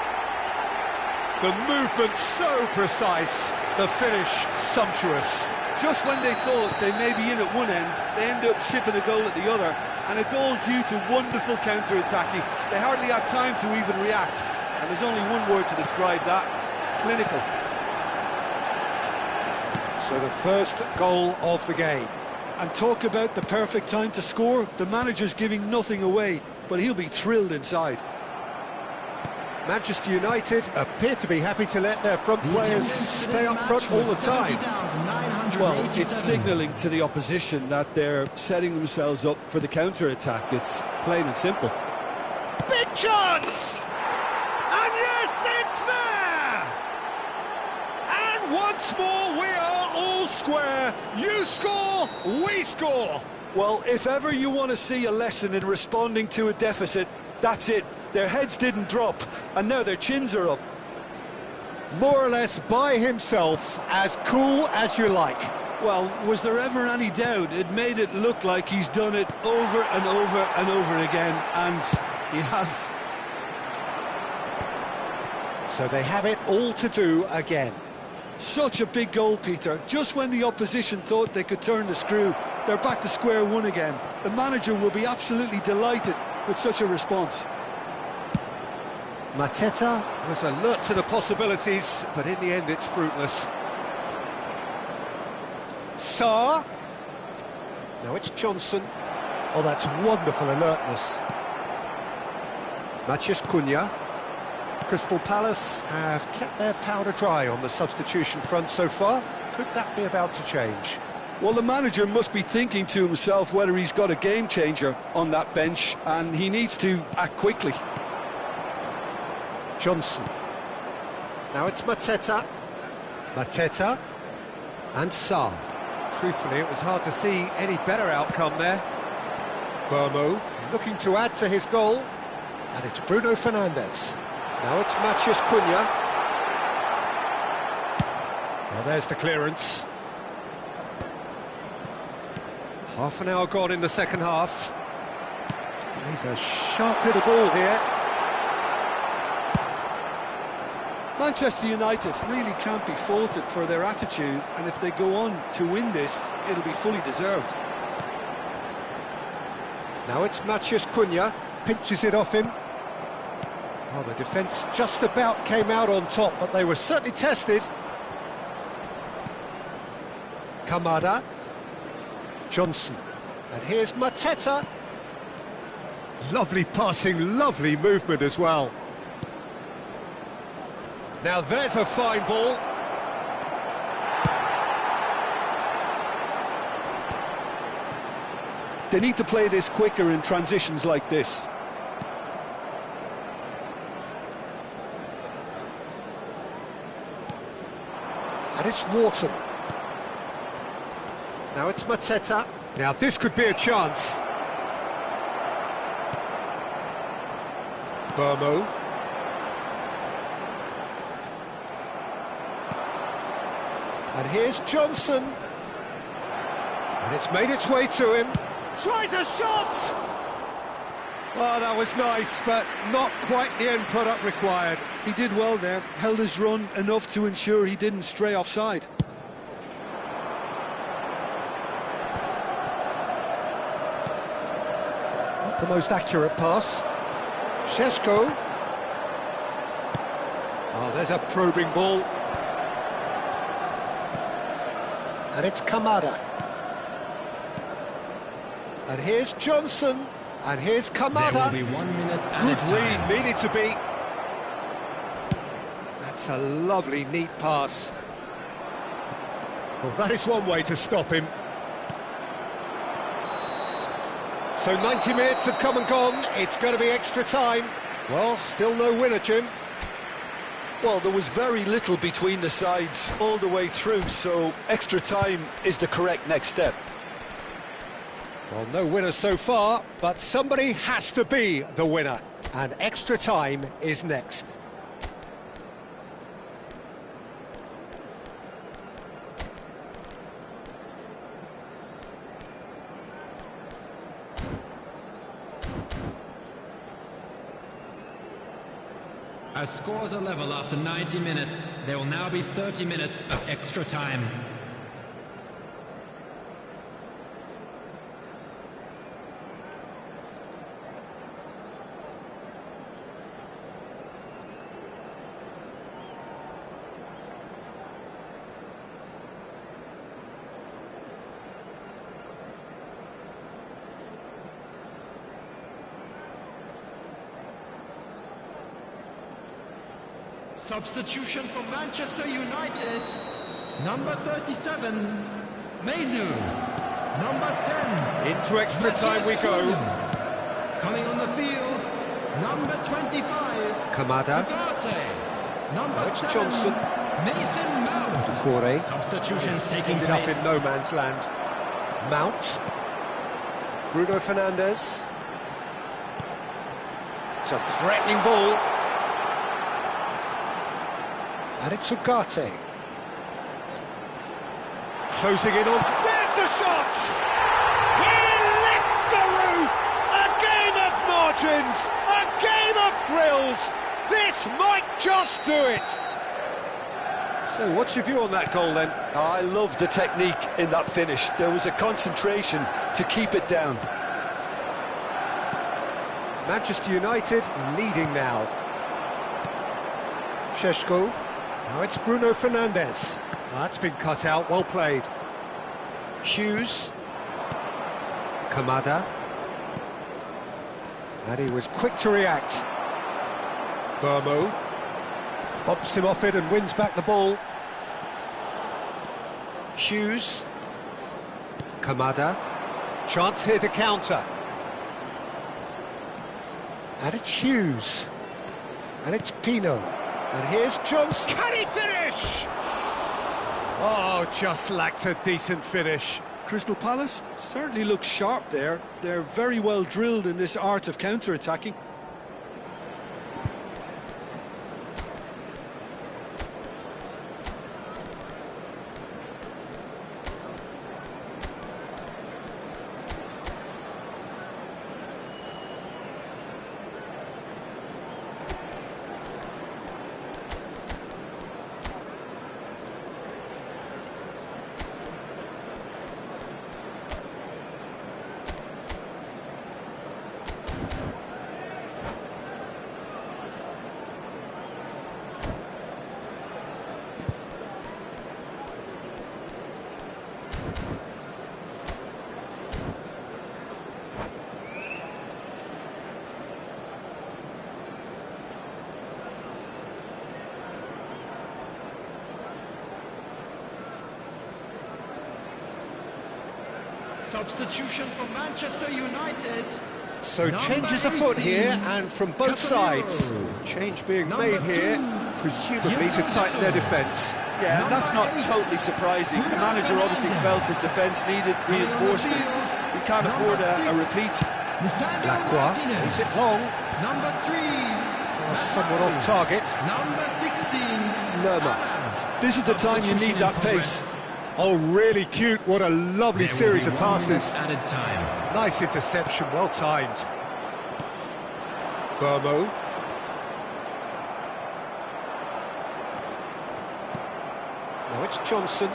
The movement so precise, the finish sumptuous. Just when they thought they may be in at one end, they end up shipping a goal at the other, and it's all due to wonderful counter-attacking. They hardly had time to even react, and there's only one word to describe that: clinical. So the first goal of the game. And talk about the perfect time to score. The manager's giving nothing away, but he'll be thrilled inside. Manchester United appear to be happy to let their front players stay up front all the time. Well, it's signalling to the opposition that they're setting themselves up for the counter-attack. It's plain and simple. Big chance! And yes, it's there! And once more we are all square. You score, we score. Well, if ever you want to see a lesson in responding to a deficit, that's it. Their heads didn't drop, and now their chins are up. More or less by himself, as cool as you like. Well, was there ever any doubt? It made it look like he's done it over and over and over again, and he has. So they have it all to do again. Such a big goal, Peter. Just when the opposition thought they could turn the screw, they're back to square one again. The manager will be absolutely delighted with such a response. Mateta was alert to the possibilities, but in the end it's fruitless. Sarr. Now it's Johnson. Oh, that's wonderful alertness. Matheus Cunha. Crystal Palace have kept their powder dry on the substitution front so far. Could that be about to change? Well, the manager must be thinking to himself whether he's got a game changer on that bench, and he needs to act quickly. Johnson. Now it's Mateta. Mateta. And Sarr. Truthfully, it was hard to see any better outcome there. Burmo looking to add to his goal. And it's Bruno Fernandes. Now it's Matheus Cunha. Well, there's the clearance. Half an hour gone in the second half. He's a sharp little ball here. Manchester United really can't be faulted for their attitude, and if they go on to win this, it'll be fully deserved. Now it's Matheus Cunha, pinches it off him. Well, the defence just about came out on top, but they were certainly tested. Kamada. Johnson. And here's Mateta. Lovely passing, lovely movement as well. Now there's a fine ball. They need to play this quicker in transitions like this. And it's Wharton. Now it's Mateta. Now this could be a chance. Burmo. And here's Johnson. And it's made its way to him. Tries a shot! Oh, that was nice, but not quite the end product required. He did well there, held his run enough to ensure he didn't stray offside. Not the most accurate pass. Šeško. Oh, there's a probing ball. And it's Kamada. And here's Johnson. And here's Kamada. There will be 1 minute Good added read, time. needed to be. That's a lovely, neat pass. Well, that is one way to stop him. So 90 minutes have come and gone. It's going to be extra time. Well, still no winner, Jim. Well, there was very little between the sides all the way through, so extra time is the correct next step. Well, no winner so far, but somebody has to be the winner. And extra time is next. As scores are level after 90 minutes, there will now be 30 minutes of extra time. Substitution for Manchester United. Number 37, Mainu. Number 10. Into extra time we go. Coming on the field, number 25. Kamada. Ugarte. Number It's 7, Johnson. Mason Mount. C.R.Y. Substitutions taking ended place. up in no man's land. Mount. Bruno Fernandes. It's a threatening ball. And it's Ugarte. Closing in on... There's the shot! He lifts the roof! A game of margins! A game of thrills! This might just do it! So what's your view on that goal then? I love the technique in that finish. There was a concentration to keep it down. Manchester United leading now. Šeško. Now it's Bruno Fernandes. That's been cut out, well played. Hughes. Kamada. And he was quick to react. Burmo. Bumps him off it and wins back the ball. Hughes. Kamada. Chance here to counter. And it's Hughes. And it's Pino. And here's Johnson. Can he finish? Oh, just lacked a decent finish. Crystal Palace certainly looks sharp there. They're very well drilled in this art of counter-attacking. Substitution for Manchester United. So Number changes afoot 18, here, and from both Casemiro. sides. Change being Number made here, 2, presumably to tighten their defence. Yeah, and that's not totally surprising. The manager obviously felt his defence needed reinforcement. He can't afford a repeat. Lacroix, is it long? Number 3. Somewhat off target. Number 16. Lerma. This is the time you need that pace. Oh, really cute. What a lovely There will series be of 1 passes. minute added time. Nice interception, well timed. Burmo. Now it's Johnson.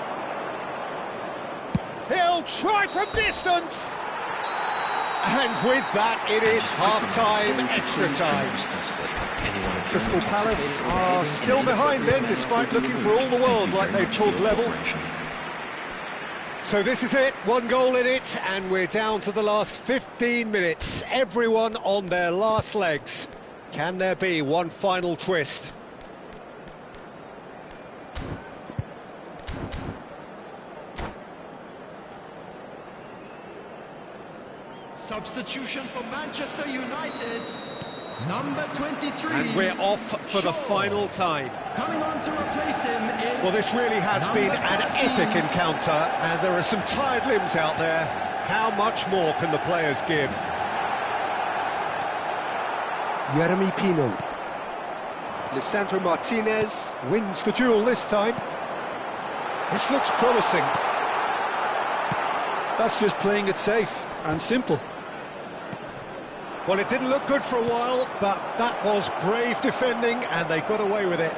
He'll try from distance! And with that, it is half-time, extra time. Crystal Palace are still behind then, despite looking for all the world like they've pulled level. So this is it, 1 goal in it, and we're down to the last 15 minutes. Everyone on their last legs. Can there be one final twist? Substitution for Manchester United. Number 23. And we're off for the final time. Coming on to replace him is... Well, this really has been an epic encounter, and there are some tired limbs out there. How much more can the players give? Jeremy Pino. Lisandro Martinez wins the duel this time. This looks promising. That's just playing it safe and simple. Well, it didn't look good for a while, but that was brave defending, and they got away with it.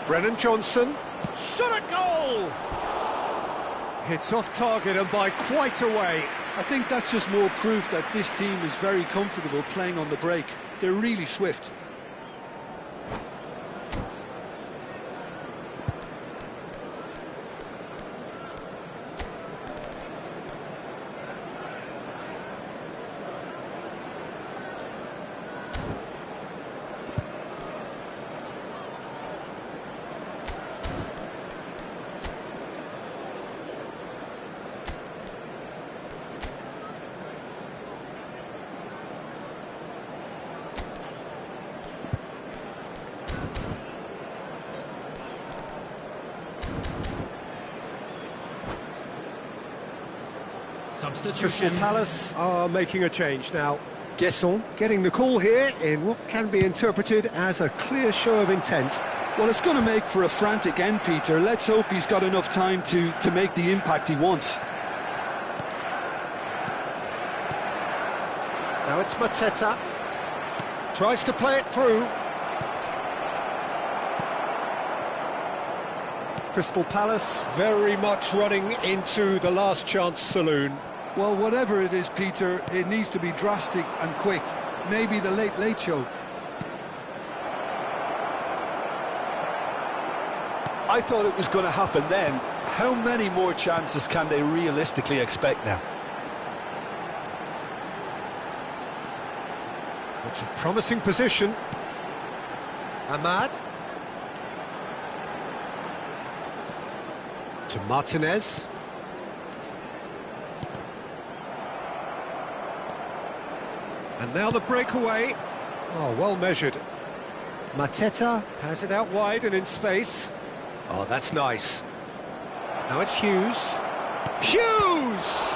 Brennan Johnson, shot at goal! It's off target and by quite a way. I think that's just more proof that this team is very comfortable playing on the break. They're really swift. Crystal Substitution. Palace are making a change now. Guesson getting the call here in what can be interpreted as a clear show of intent. Well, it's going to make for a frantic end, Peter. Let's hope he's got enough time to make the impact he wants. Now it's Mateta. Tries to play it through. Crystal Palace very much running into the last chance saloon. Well, whatever it is, Peter, it needs to be drastic and quick. Maybe the late show. I thought it was going to happen then. How many more chances can they realistically expect now? It's a promising position. Ahmad. To Martinez. And now the breakaway. Oh, well measured. Mateta has it out wide and in space. Oh, that's nice. Now it's Hughes. Hughes!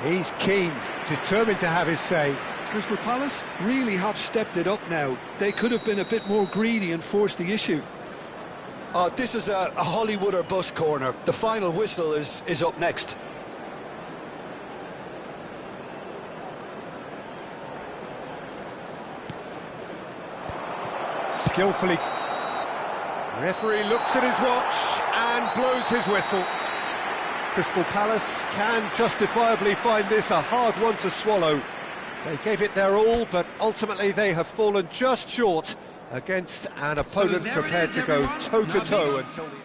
He's keen, determined to have his say. Crystal Palace really have stepped it up now. They could have been a bit more greedy and forced the issue. Oh, this is a Hollywood or bust corner. The final whistle is up next. Skillfully. Referee looks at his watch and blows his whistle. Crystal Palace can justifiably find this a hard one to swallow. They gave it their all, but ultimately they have fallen just short against an opponent there it prepared is, to go everyone. toe-to-toe Now until the end.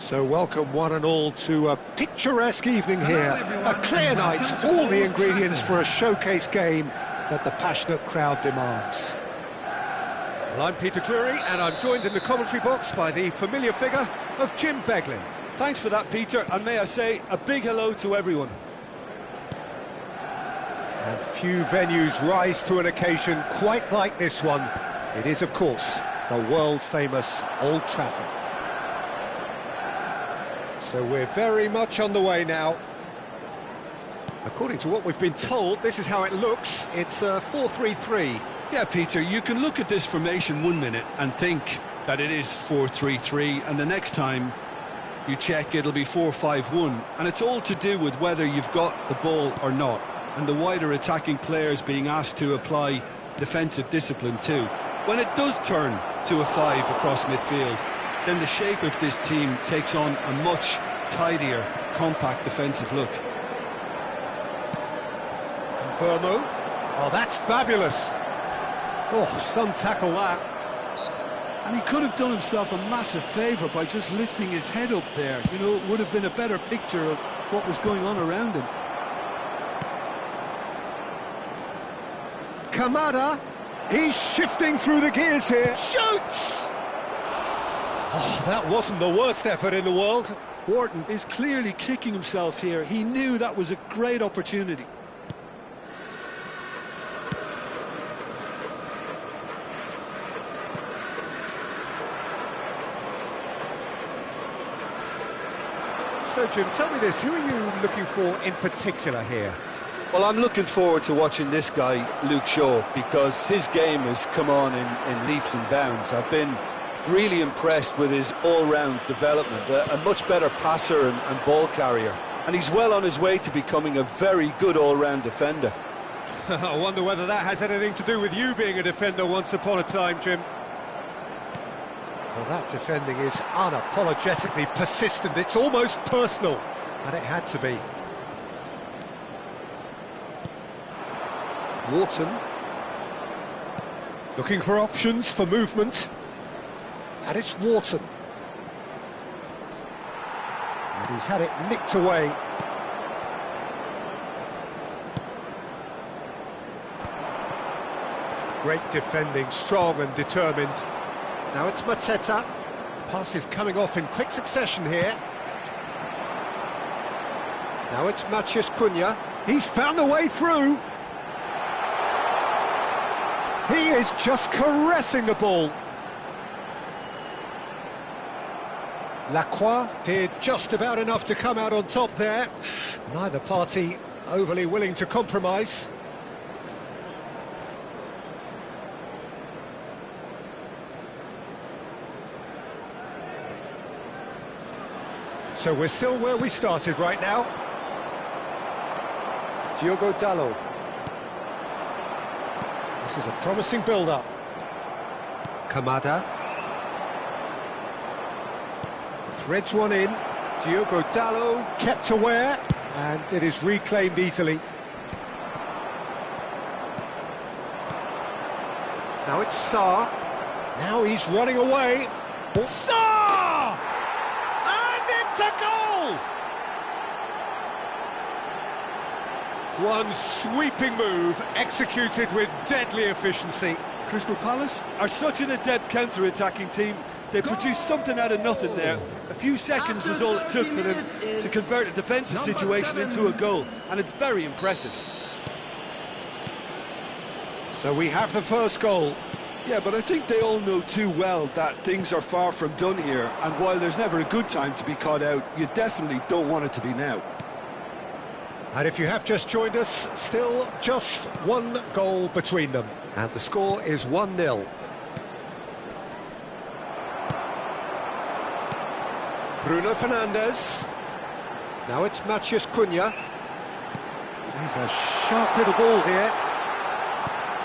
So welcome one and all to a picturesque evening here, everyone, a clear and night, welcome to all the Old ingredients Trafford. for a showcase game that the passionate crowd demands. Well, I'm Peter Drury, and I'm joined in the commentary box by the familiar figure of Jim Beglin. Thanks for that, Peter, and may I say a big hello to everyone. And few venues rise to an occasion quite like this one. It is, of course, the world-famous Old Trafford. So we're very much on the way now. According to what we've been told, this is how it looks. It's a 4-3-3. Yeah, Peter, you can look at this formation 1 minute and think that it is 4-3-3, and the next time you check it'll be 4-5-1, and it's all to do with whether you've got the ball or not, and the wider attacking players being asked to apply defensive discipline too. When it does turn to a 5 across midfield, then the shape of this team takes on a much tidier, compact defensive look. Burmo. Oh, that's fabulous. Oh, some tackle that. And he could have done himself a massive favour by just lifting his head up there. You know, it would have been a better picture of what was going on around him. Kamada, he's shifting through the gears here. Shoots! Oh, that wasn't the worst effort in the world. Wharton is clearly kicking himself here. He knew that was a great opportunity. So, Jim, tell me this, who are you looking for in particular here? Well, I'm looking forward to watching this guy, Luke Shaw, because his game has come on in leaps and bounds. I've been really impressed with his all-round development, a much better passer and ball carrier, and he's well on his way to becoming a very good all-round defender. I wonder whether that has anything to do with you being a defender once upon a time, Jim. Well, that defending is unapologetically persistent. It's almost personal, and it had to be. Wharton. Looking for options for movement. And it's Wharton. And he's had it nicked away. Great defending, strong and determined. Now it's Mateta. Pass is coming off in quick succession here. Now it's Matheus Cunha. He's found a way through. He is just caressing the ball. Lacroix did just about enough to come out on top there. Neither party overly willing to compromise. So we're still where we started right now. Diogo Dalot. This is a promising build-up. Kamada. Threads one in. Diogo Dalot kept aware, and it is reclaimed easily. Now it's C.R.Y. Now he's running away. C.R.Y! And it's a goal! One sweeping move, executed with deadly efficiency. Crystal Palace are such an adept counter-attacking team. They produced something out of nothing there. A few seconds was all it took for them to convert a defensive situation into a goal, and it's very impressive. So we have the first goal. Yeah, but I think they all know too well that things are far from done here, and while there's never a good time to be caught out, you definitely don't want it to be now. And if you have just joined us, still just one goal between them. And the score is 1-0. Bruno Fernandes. Now it's Matheus Cunha. He's a sharp little ball here.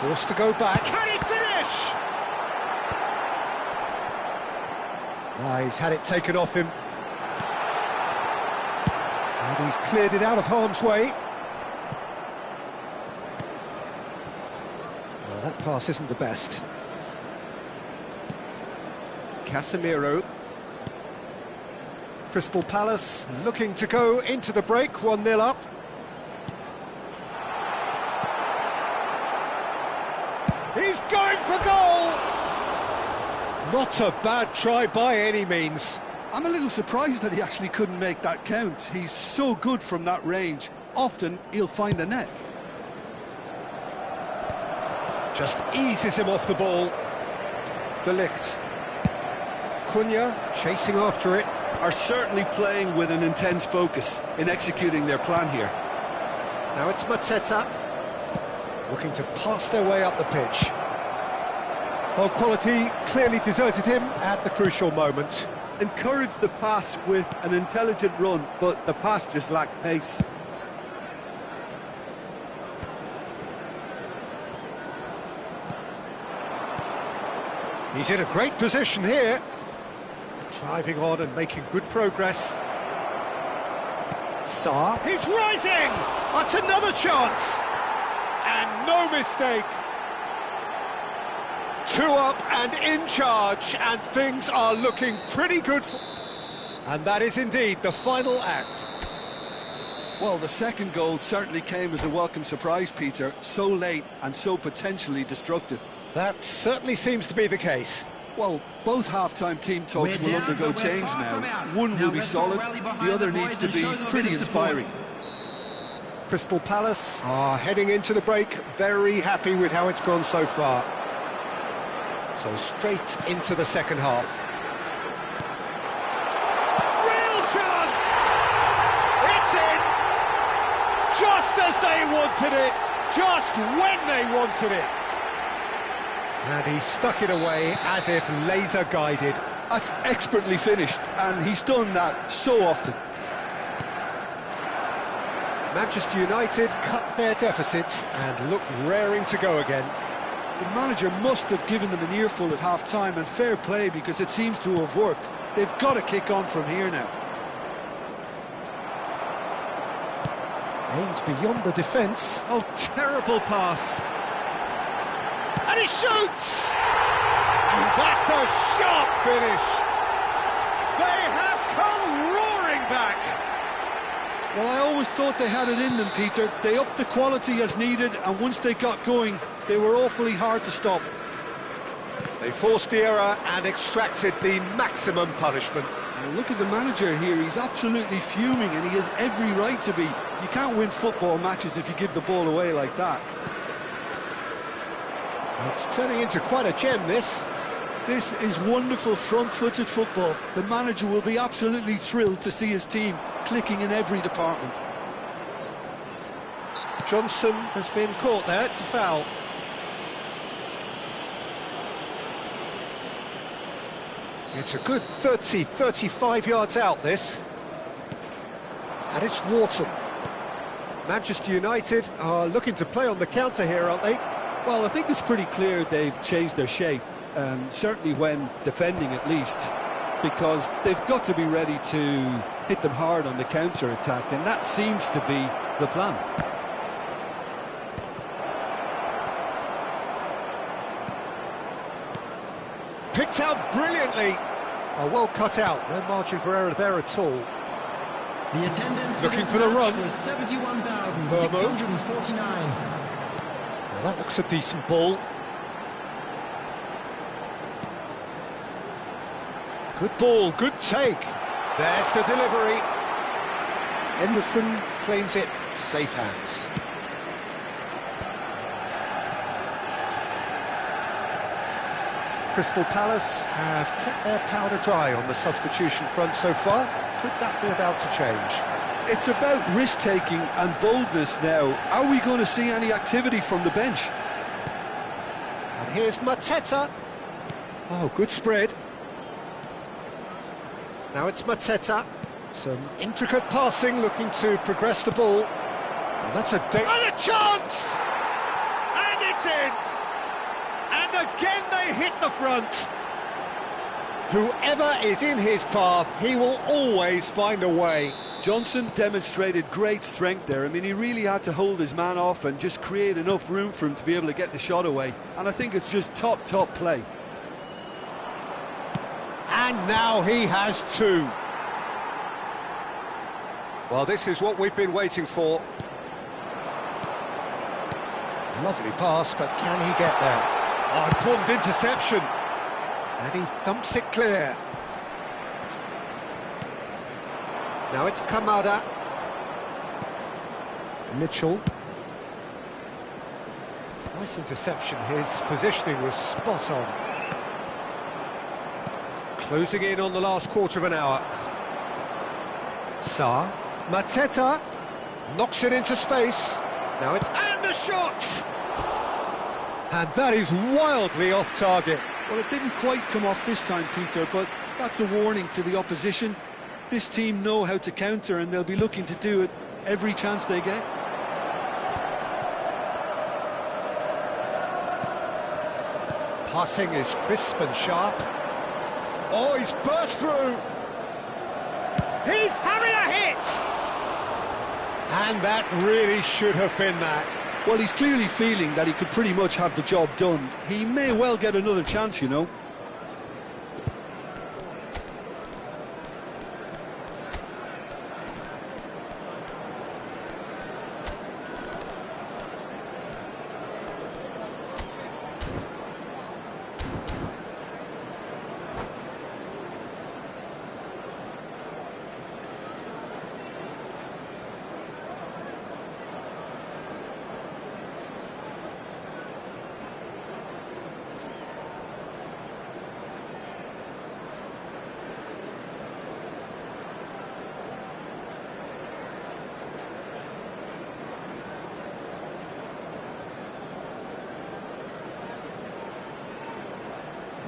Forced to go back. Can he finish? He's had it taken off him. And he's cleared it out of harm's way. Well, that pass isn't the best. Casemiro. Crystal Palace looking to go into the break, 1-0 up. He's going for goal! Not a bad try by any means. I'm a little surprised that he actually couldn't make that count. He's so good from that range. Often he'll find the net. Just eases him off the ball. De Ligt. Cunha chasing after it. Are certainly playing with an intense focus in executing their plan here. Now it's Mateta, looking to pass their way up the pitch. Well, quality clearly deserted him at the crucial moment. Encouraged the pass with an intelligent run, but the pass just lacked pace. He's in a great position here. Driving on and making good progress. Sarr, he's rising! That's another chance! And no mistake! 2 up and in charge, and things are looking pretty good for... And that is indeed the final act. Well, the second goal certainly came as a welcome surprise, Peter. So late and so potentially destructive. That certainly seems to be the case. Well, both half-time team talks will undergo change now. One will be solid, the other needs to be pretty inspiring. Crystal Palace are heading into the break, very happy with how it's gone so far. So straight into the second half. Real chance! It's in! Just as they wanted it, just when they wanted it. And he stuck it away as if laser-guided. That's expertly finished, and he's done that so often. Manchester United cut their deficit and look raring to go again. The manager must have given them an earful at half-time, and fair play because it seems to have worked. They've got to kick on from here now. Aimed beyond the defence. Oh, terrible pass. And he shoots! And that's a sharp finish. They have come roaring back. Well, I always thought they had it in them, Peter. They upped the quality as needed, and once they got going, they were awfully hard to stop. They forced the error and extracted the maximum punishment. And look at the manager here. He's absolutely fuming, and he has every right to be. You can't win football matches if you give the ball away like that. It's turning into quite a gem, this. This is wonderful front-footed football. The manager will be absolutely thrilled to see his team clicking in every department. Johnson has been caught there, it's a foul. It's a good 30, 35 yards out, this. And it's Wharton. Manchester United are looking to play on the counter here, aren't they? Well, I think it's pretty clear they've changed their shape, certainly when defending at least, because they've got to be ready to hit them hard on the counter-attack, and that seems to be the plan. Picked out brilliantly. Oh, well cut out, no margin for error there at all. The attendance looking for the run. was 71,649. Well, that looks a decent ball. Good ball, good take. There's the delivery. Henderson claims it, safe hands. Crystal Palace have kept their powder dry on the substitution front so far. Could that be about to change? It's about risk-taking and boldness now. Are we going to see any activity from the bench? And here's Mateta. Oh, good spread. Now it's Mateta. Some intricate passing, looking to progress the ball. And that's a chance! And it's in! And again they hit the front. Whoever is in his path, he will always find a way. Johnson demonstrated great strength there. I mean, he really had to hold his man off and just create enough room for him to be able to get the shot away. And I think it's just top play. And now he has two. Well, this is what we've been waiting for. Lovely pass, but can he get there? Oh, important interception. And he thumps it clear. Now it's Kamada. Mitchell. Nice interception. His positioning was spot on. Closing in on the last quarter of an hour. Sarr. Mateta knocks it into space. Now it's... And the shot! And that is wildly off target. Well, it didn't quite come off this time, Peter, but that's a warning to the opposition. This team know how to counter, and they'll be looking to do it every chance they get. Passing is crisp and sharp. Oh, he's burst through. He's having a hit! And that really should have been that. Well, he's clearly feeling that he could pretty much have the job done. He may well get another chance, you know.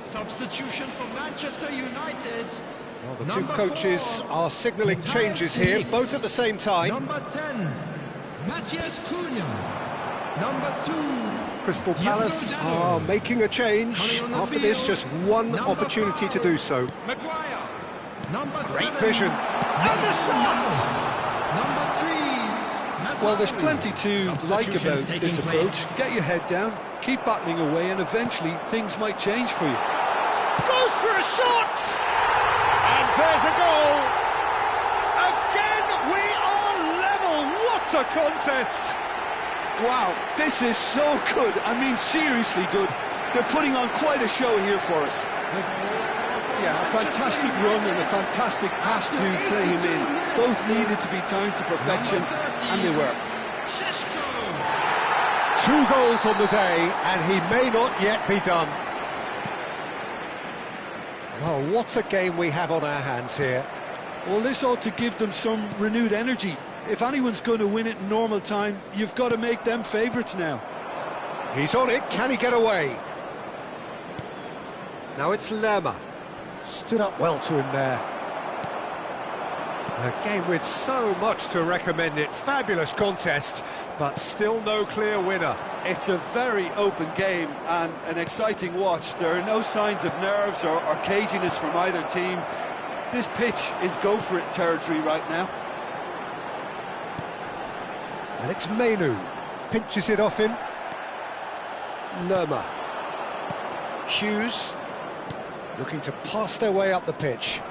Substitution for Manchester United. Well, the two coaches are signalling changes here, both at the same time. Number 10, Matthias Cunha. Number 2, Crystal Palace Diogo are Dalot. making a change. Coming on the After this, field, just one number opportunity to 5, do so. Maguire. Number Great 7, vision. And the shot! Number 3, Well, there's plenty to like Substitutions about taking this place. approach. Get your head down, keep battling away, and eventually things might change for you. Goes for a shot! And there's a goal! Again, we are level! What a contest! Wow, this is so good. I mean, seriously good. They're putting on quite a show here for us. Yeah, a fantastic run and a fantastic pass to play him in. Both needed to be timed to perfection, and they were. 2 goals on the day, and he may not yet be done. Well, what a game we have on our hands here. Well, this ought to give them some renewed energy. If anyone's going to win it in normal time, you've got to make them favourites now. He's on it, can he get away? Now it's Lerma. Stood up well to him there. A game with so much to recommend it. Fabulous contest, but still no clear winner. It's a very open game and an exciting watch. There are no signs of nerves or caginess from either team. This pitch is go-for-it territory right now. And it's Mainu. Pinches it off him. Lerma. Hughes. Looking to pass their way up the pitch.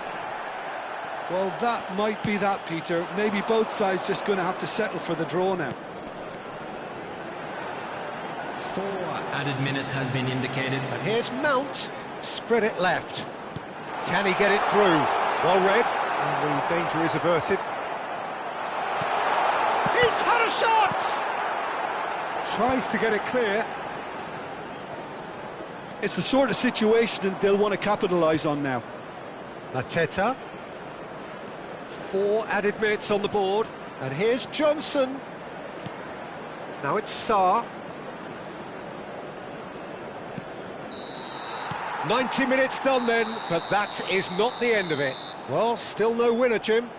Well, that might be that, Peter. Maybe both sides just going to have to settle for the draw now. 4 added minutes has been indicated. And here's Mount. Spread it left. Can he get it through? Well read. And the danger is averted. He's had a shot! Tries to get it clear. It's the sort of situation that they'll want to capitalise on now. Mateta. 4 added minutes on the board. And here's Johnson. Now it's Sarr. 90 minutes done then, but that is not the end of it. Well, still no winner, Jim.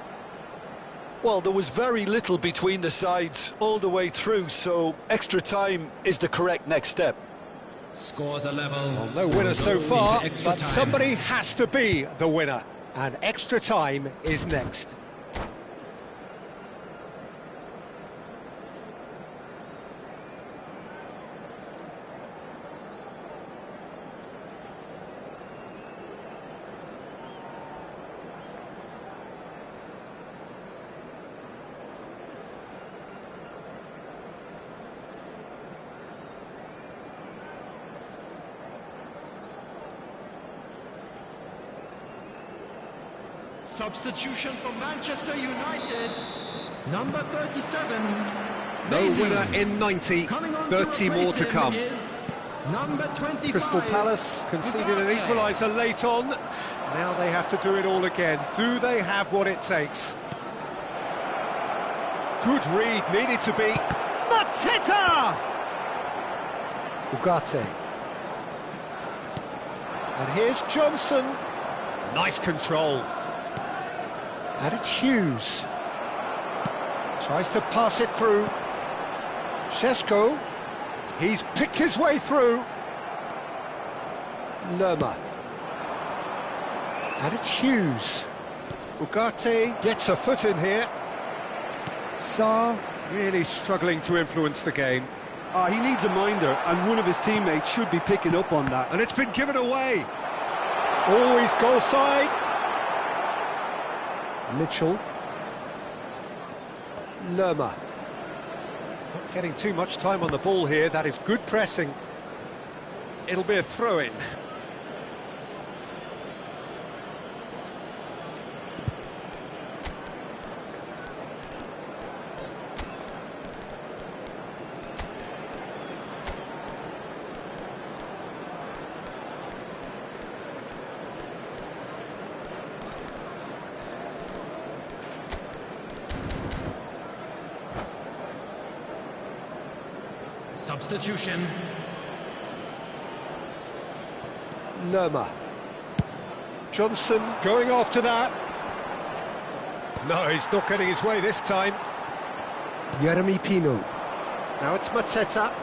Well, there was very little between the sides all the way through, so extra time is the correct next step. Scores are level. Well, no winner We'll so go far, into extra but time. somebody has to be the winner. And extra time is next. Substitution for Manchester United. Number 37. No Bailey. winner in 90, Coming on 30 more to replace come. him is number 25. Crystal Palace conceded an equaliser late on. Now they have to do it all again. Do they have what it takes? Good read, needed to be. Mateta! Ugarte. And here's Johnson. Nice control. And it's Hughes. Tries to pass it through. Šeško. He's picked his way through. Lerma. And it's Hughes. Ugarte gets a foot in here. Sarr really struggling to influence the game. He needs a minder, and one of his teammates should be picking up on that. And it's been given away. Always goal side. Mitchell. Lerma. Not getting too much time on the ball here. That is good pressing. It'll be a throw-in. Substitution. Lerma. Johnson going after that. No, he's not getting his way this time. Jeremy Pino. Now it's Mateta.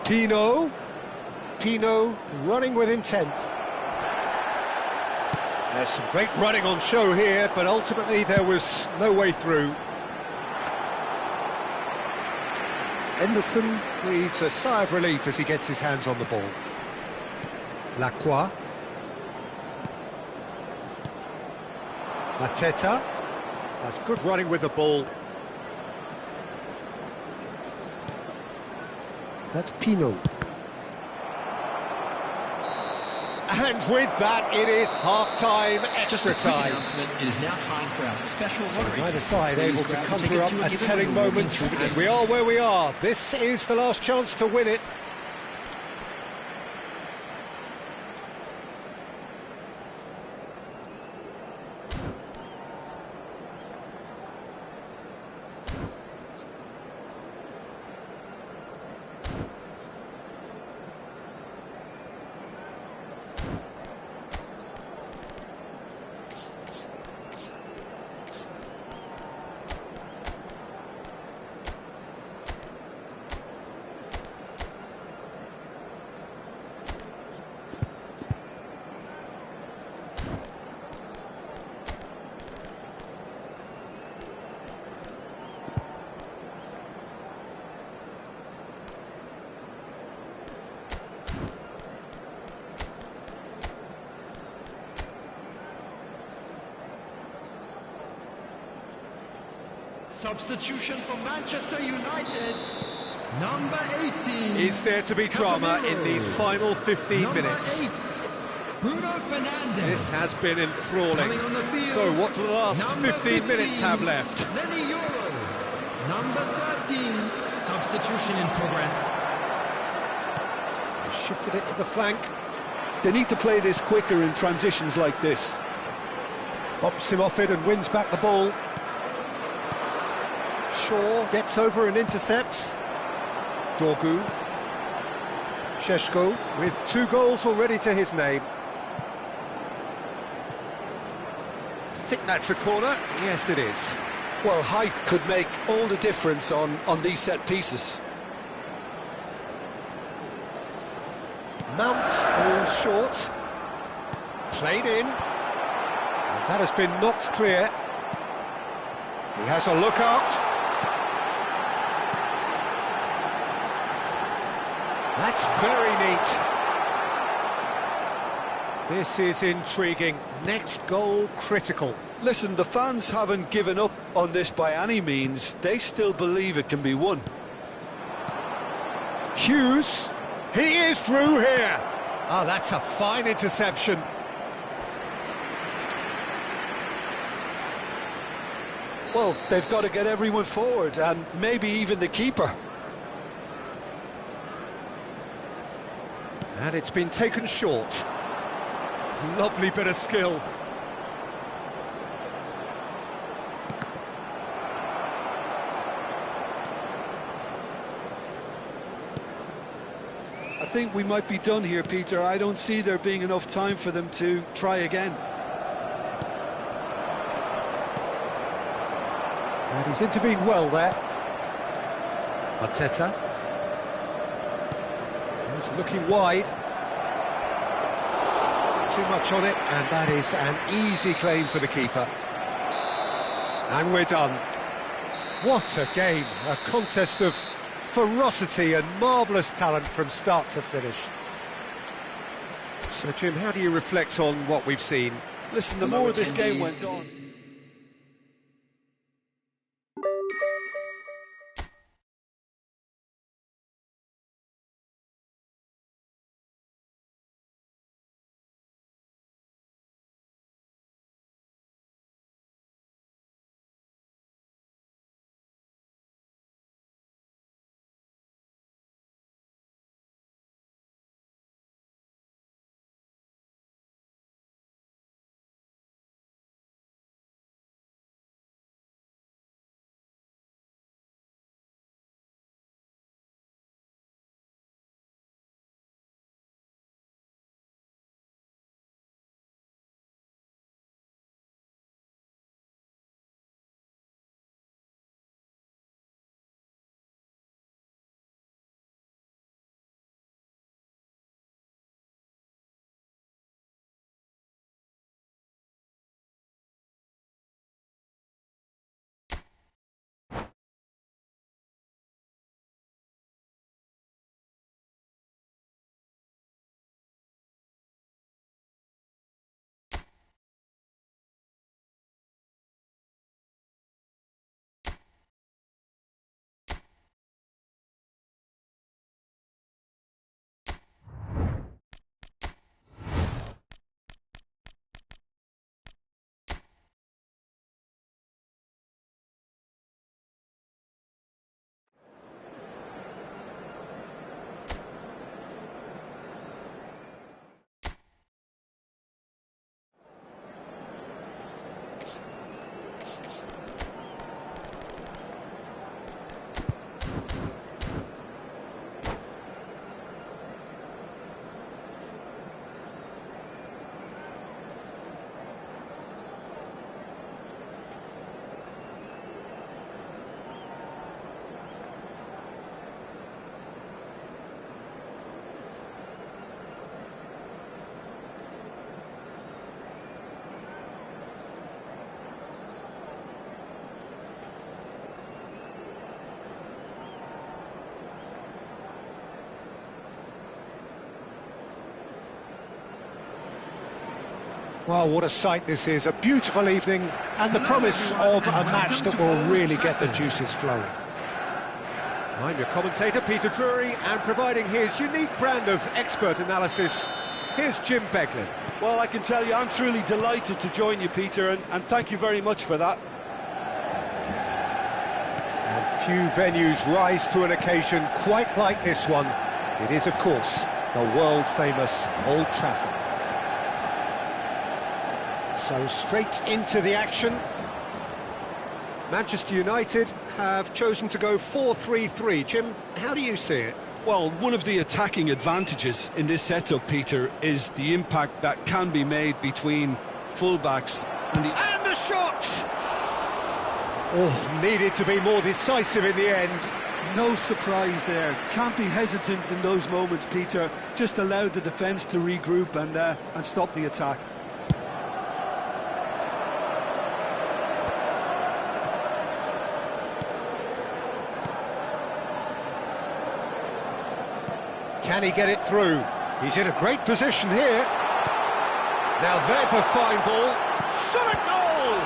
Pino. Pino running with intent. There's some great running on show here, but ultimately there was no way through. Henderson breathes a sigh of relief as he gets his hands on the ball. Lacroix. Mateta. That's good running with the ball. That's Pino. And with that, it is half-time, extra time. It is now time for our special So lottery. neither side Please able to grab the conjure ticket up you were a given telling when you walked moment, into the and game. we are where we are. This is the last chance to win it. Substitution for Manchester United. Number 18. Is there to be drama in these final 15 Number minutes? 8. Bruno Fernandes. This has been enthralling. Coming on the field. So what do the last Number 15 minutes 15, have left? Lenny Euro. Number 13. Substitution in progress. He shifted it to the flank. They need to play this quicker in transitions like this. Bops him off it and wins back the ball. Shaw gets over and intercepts. Dorgu. Šeško with 2 goals already to his name. I think that's a corner. Yes, it is. Well, height could make all the difference on these set pieces. Mount goes short. Played in. And that has been knocked clear. He has a look out. That's very neat. This is intriguing. Next goal critical. Listen, the fans haven't given up on this by any means. They still believe it can be won. Hughes, he is through here. Oh, that's a fine interception. Well, they've got to get everyone forward, and maybe even the keeper. And it's been taken short. Lovely bit of skill. I think we might be done here, Peter. I don't see there being enough time for them to try again. And he's intervened well there. Arteta. He's looking wide. Too much on it, and that is an easy claim for the keeper. And we're done. What a game, a contest of ferocity and marvellous talent from start to finish. So, Jim, how do you reflect on what we've seen? Listen, the more this game went on... Well, what a sight this is, a beautiful evening and the promise of a match that will really get the juices flowing. I'm your commentator, Peter Drury, and providing his unique brand of expert analysis, here's Jim Beglin. Well, I can tell you, I'm truly delighted to join you, Peter, and thank you very much for that. And few venues rise to an occasion quite like this one. It is, of course, the world-famous Old Trafford. So straight into the action. Manchester United have chosen to go 4-3-3. Jim, how do you see it? Well, one of the attacking advantages in this setup, Peter, is the impact that can be made between fullbacks and the... And a shot! Oh, needed to be more decisive in the end. No surprise there. Can't be hesitant in those moments, Peter. Just allow the defence to regroup and stop the attack. Can he get it through? He's in a great position here. Now there's a fine ball. Shot a goal!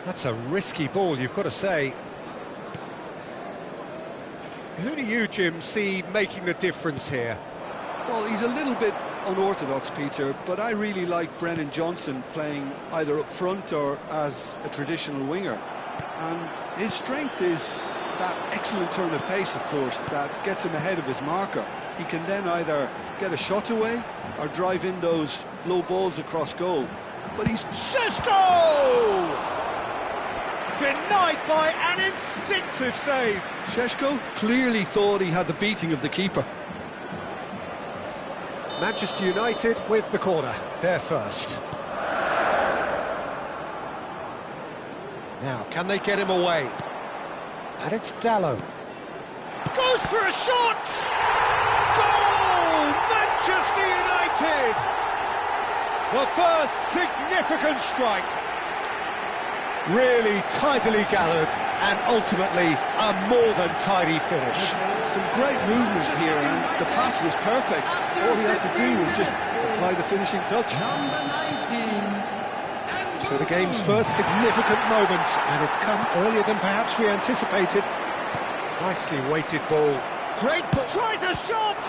That's a risky ball, you've got to say. Who do you, Jim, see making the difference here? Well, he's a little bit unorthodox, Peter, but I really like Brennan Johnson playing either up front or as a traditional winger. And his strength is that excellent turn of pace, of course, that gets him ahead of his marker. He can then either get a shot away or drive in those low balls across goal. But he's... Šeško! Denied by an instinctive save. Šeško clearly thought he had the beating of the keeper. Manchester United with the corner, they're first. Now, can they get him away? And it's Dallo. Goes for a shot! Goal! Manchester United! The first significant strike. Really tidily gathered, and ultimately a more than tidy finish. Some great movement here, and the pass was perfect. All he had to do was just apply the finishing touch. Number 19. So the game's first significant moment, and it's come earlier than perhaps we anticipated. Nicely weighted ball. Great ball. Tries a shot!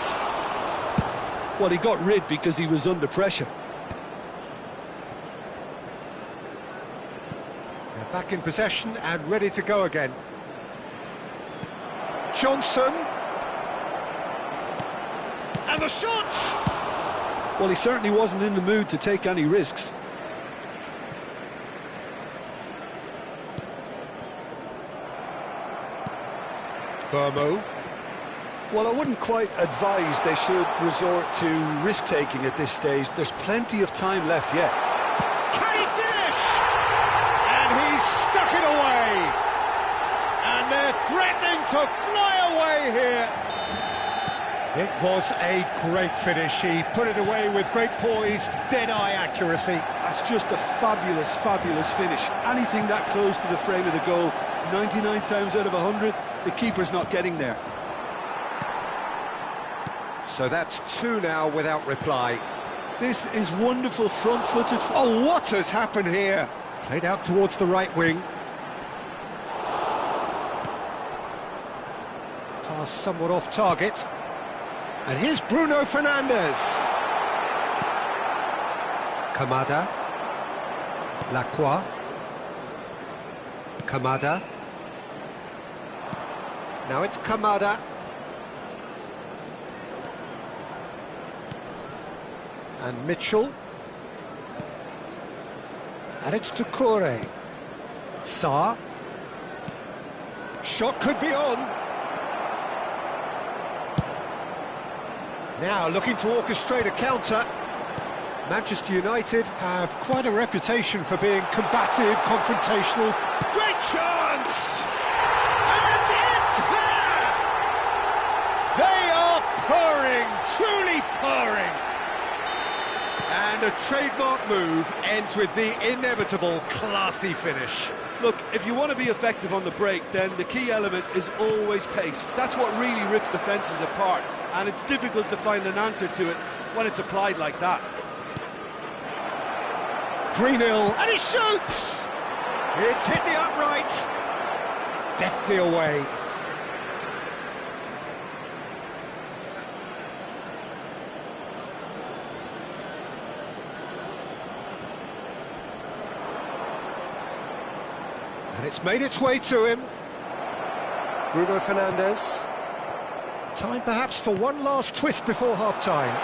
Well, he got rid because he was under pressure. They're back in possession and ready to go again. Johnson. And the shot! Well, he certainly wasn't in the mood to take any risks. Burmo. Well, I wouldn't quite advise they should resort to risk-taking at this stage. There's plenty of time left yet. Can he finish? And he's stuck it away. And they're threatening to fly away here. It was a great finish. He put it away with great poise, dead-eye accuracy. That's just a fabulous, fabulous finish. Anything that close to the frame of the goal, 99 times out of 100, the keeper's not getting there. So that's two now without reply. This is wonderful front-footed... Oh, what has happened here? Played out towards the right wing. Pass somewhat off target. And here's Bruno Fernandes. Kamada. Lacroix. Kamada. Now it's Kamada. And Mitchell. And it's C.R.Y. Sarr. Shot could be on. Now looking to orchestrate a counter. Manchester United have quite a reputation for being combative, confrontational. Great chance! And it's there! They are purring, truly purring. And a trademark move ends with the inevitable classy finish. Look, if you want to be effective on the break, then the key element is always pace. That's what really rips defences apart, and it's difficult to find an answer to it when it's applied like that. 3-0. And he shoots! It's hit the upright. Deftly away. And it's made its way to him. Bruno Fernandes. Time perhaps for one last twist before half-time.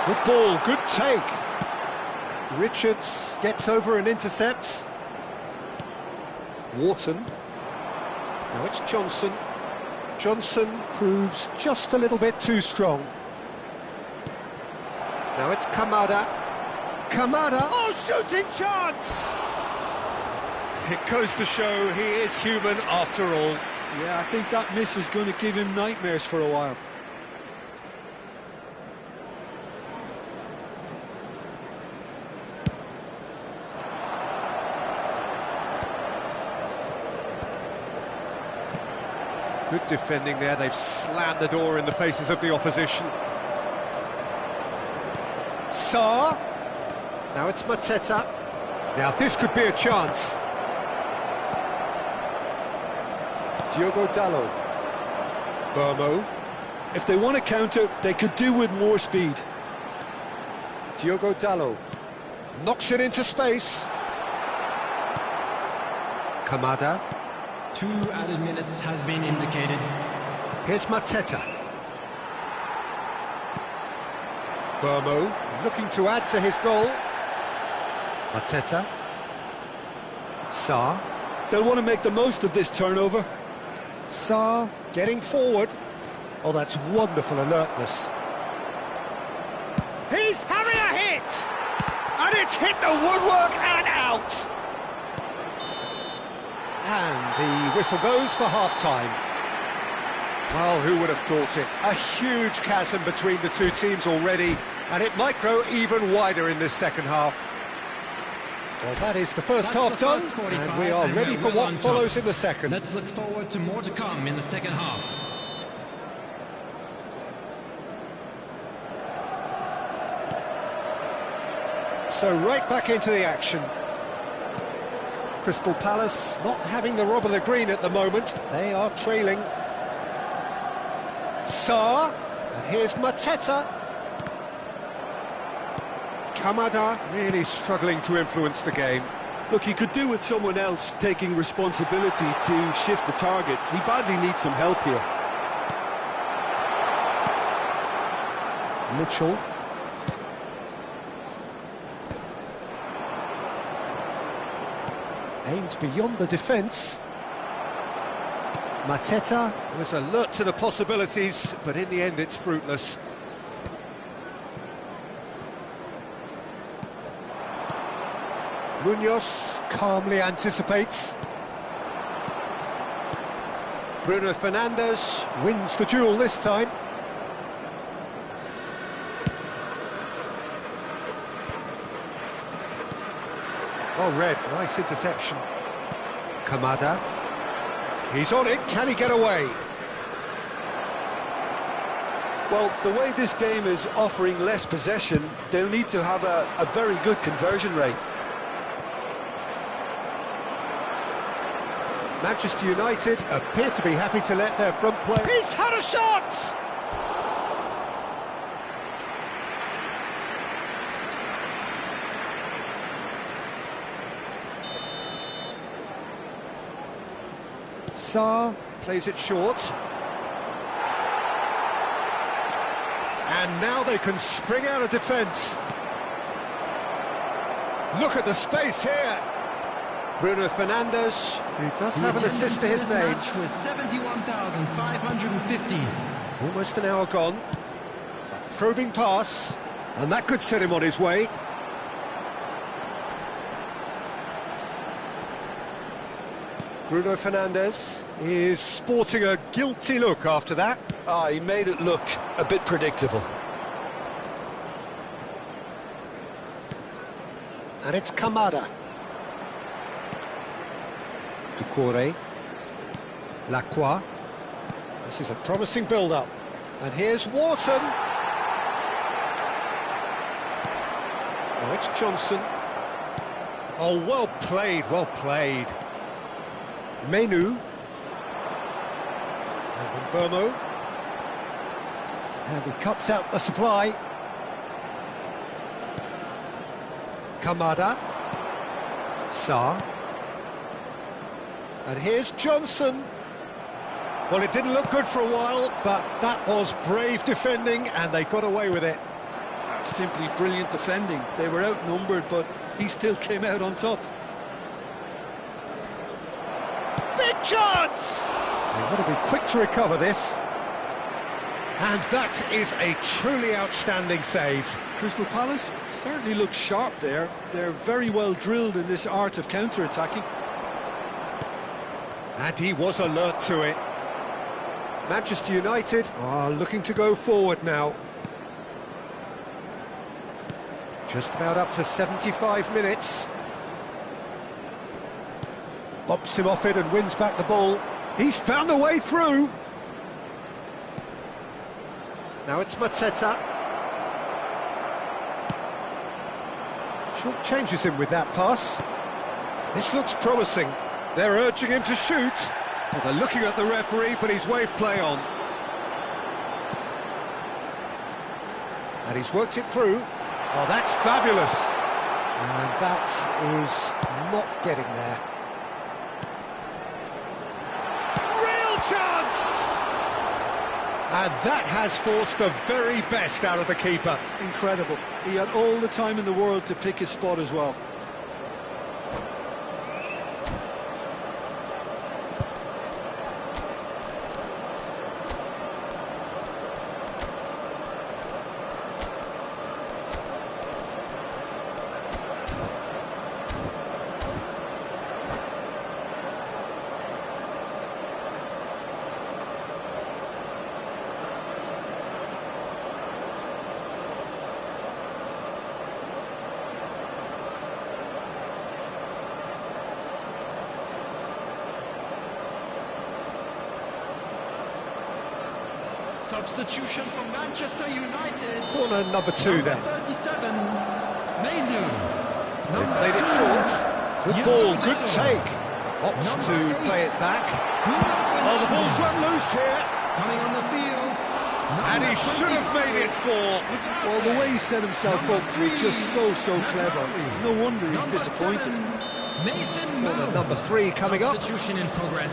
Good ball, good take. Richards gets over and intercepts. Wharton. Now it's Johnson. Johnson proves just a little bit too strong. Now it's Kamada. Kamada. Oh, shooting chance! It goes to show he is human after all. Yeah, I think that miss is going to give him nightmares for a while. Good defending there. They've slammed the door in the faces of the opposition. Sarr. Now it's Mateta. Now this could be a chance. Diogo Dallo. Burmo. If they want to counter, they could do with more speed. Diogo Dalot knocks it into space. Kamada. 2 added minutes has been indicated. Here's Mateta. Burmo looking to add to his goal. Mateta. Sarr. They'll want to make the most of this turnover. Sarr getting forward. Oh, that's wonderful alertness. He's having a hit! And it's hit the woodwork and out! And the whistle goes for half-time. Well, who would have thought it? A huge chasm between the two teams already, and it might grow even wider in this second half. Well, that is the first half done, and we are ready for what follows in the second. Let's look forward to more to come in the second half. So right back into the action. Crystal Palace not having the rob of the green at the moment. They are trailing. Sarr, and here's Mateta. Kamada really struggling to influence the game. Look, he could do with someone else taking responsibility to shift the target. He badly needs some help here. Mitchell. Aimed beyond the defence. Mateta was alert to the possibilities, but in the end it's fruitless. Munoz calmly anticipates. Bruno Fernandes wins the duel this time. Well read, nice interception. Kamada. He's on it, can he get away? Well, the way this game is offering less possession, they'll need to have a very good conversion rate. Manchester United appear to be happy to let their front play... He's had a shot! Sarr plays it short. And now they can spring out of defence. Look at the space here. Bruno Fernandes, who does have an assist to his name. Match was 71,550. Almost an hour gone. A probing pass, and that could set him on his way. Bruno Fernandes is sporting a guilty look after that. He made it look a bit predictable. And it's Kamada. Doucouré. Lacroix. This is a promising build-up. And here's Wharton. Oh, it's Johnson. Oh, well played, well played. Menu. And Burmo. And he cuts out the supply. Kamada. Sarr. And here's Johnson. Well, it didn't look good for a while, but that was brave defending, and they got away with it. That's simply brilliant defending. They were outnumbered, but he still came out on top. Big chance! They've got to be quick to recover this. And that is a truly outstanding save. Crystal Palace certainly look sharp there. They're very well drilled in this art of counter-attacking. And he was alert to it. Manchester United are looking to go forward now. Just about up to 75 minutes. Bumps him off it and wins back the ball. He's found a way through. Now it's Mateta. Short changes him with that pass. This looks promising. They're urging him to shoot. Well, they're looking at the referee, but he's waved play on. And he's worked it through. Oh, that's fabulous. And that is not getting there. Real chance! And that has forced the very best out of the keeper. Incredible. He had all the time in the world to pick his spot as well. Substitution for Manchester United. Corner number 2 then. 37, Mainu. They've played it short. Good ball, good take. Opts to play it back. Oh, the ball's run loose here. Coming on the field. And he should have made it 4. Well, the way he set himself up was just so clever. No wonder he's disappointed. Mason Corner Mount. number 3 coming up. Substitution in progress.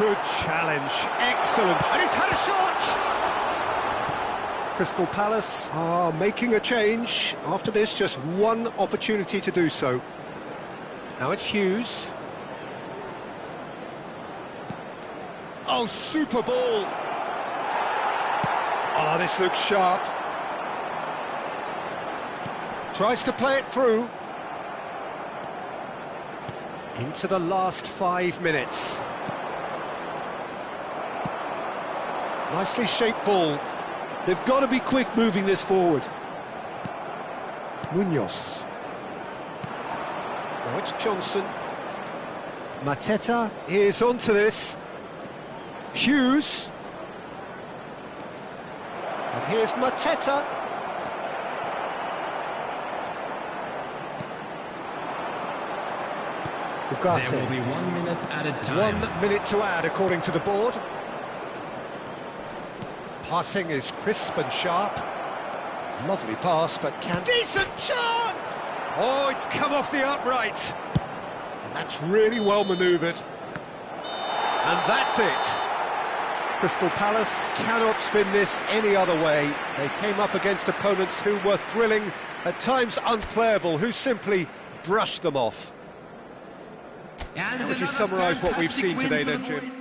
Good challenge, excellent. And he's had a shot! Crystal Palace are making a change. After this, just one opportunity to do so. Now it's Hughes. Oh, super ball! Oh, this looks sharp. Tries to play it through. Into the last 5 minutes. Nicely shaped ball. They've got to be quick moving this forward. Munoz. Now it's Johnson. Mateta is onto this. Hughes. And here's Mateta. Ugarte. There will be 1 minute added time. 1 minute to add, according to the board. Passing is crisp and sharp. Lovely pass, but can... Decent chance! Oh, it's come off the upright. And that's really well manoeuvred. And that's it. Crystal Palace cannot spin this any other way. They came up against opponents who were thrilling, at times unplayable, who simply brushed them off. And How would you another summarise what we've fantastic seen win today for the then, Jim? boys.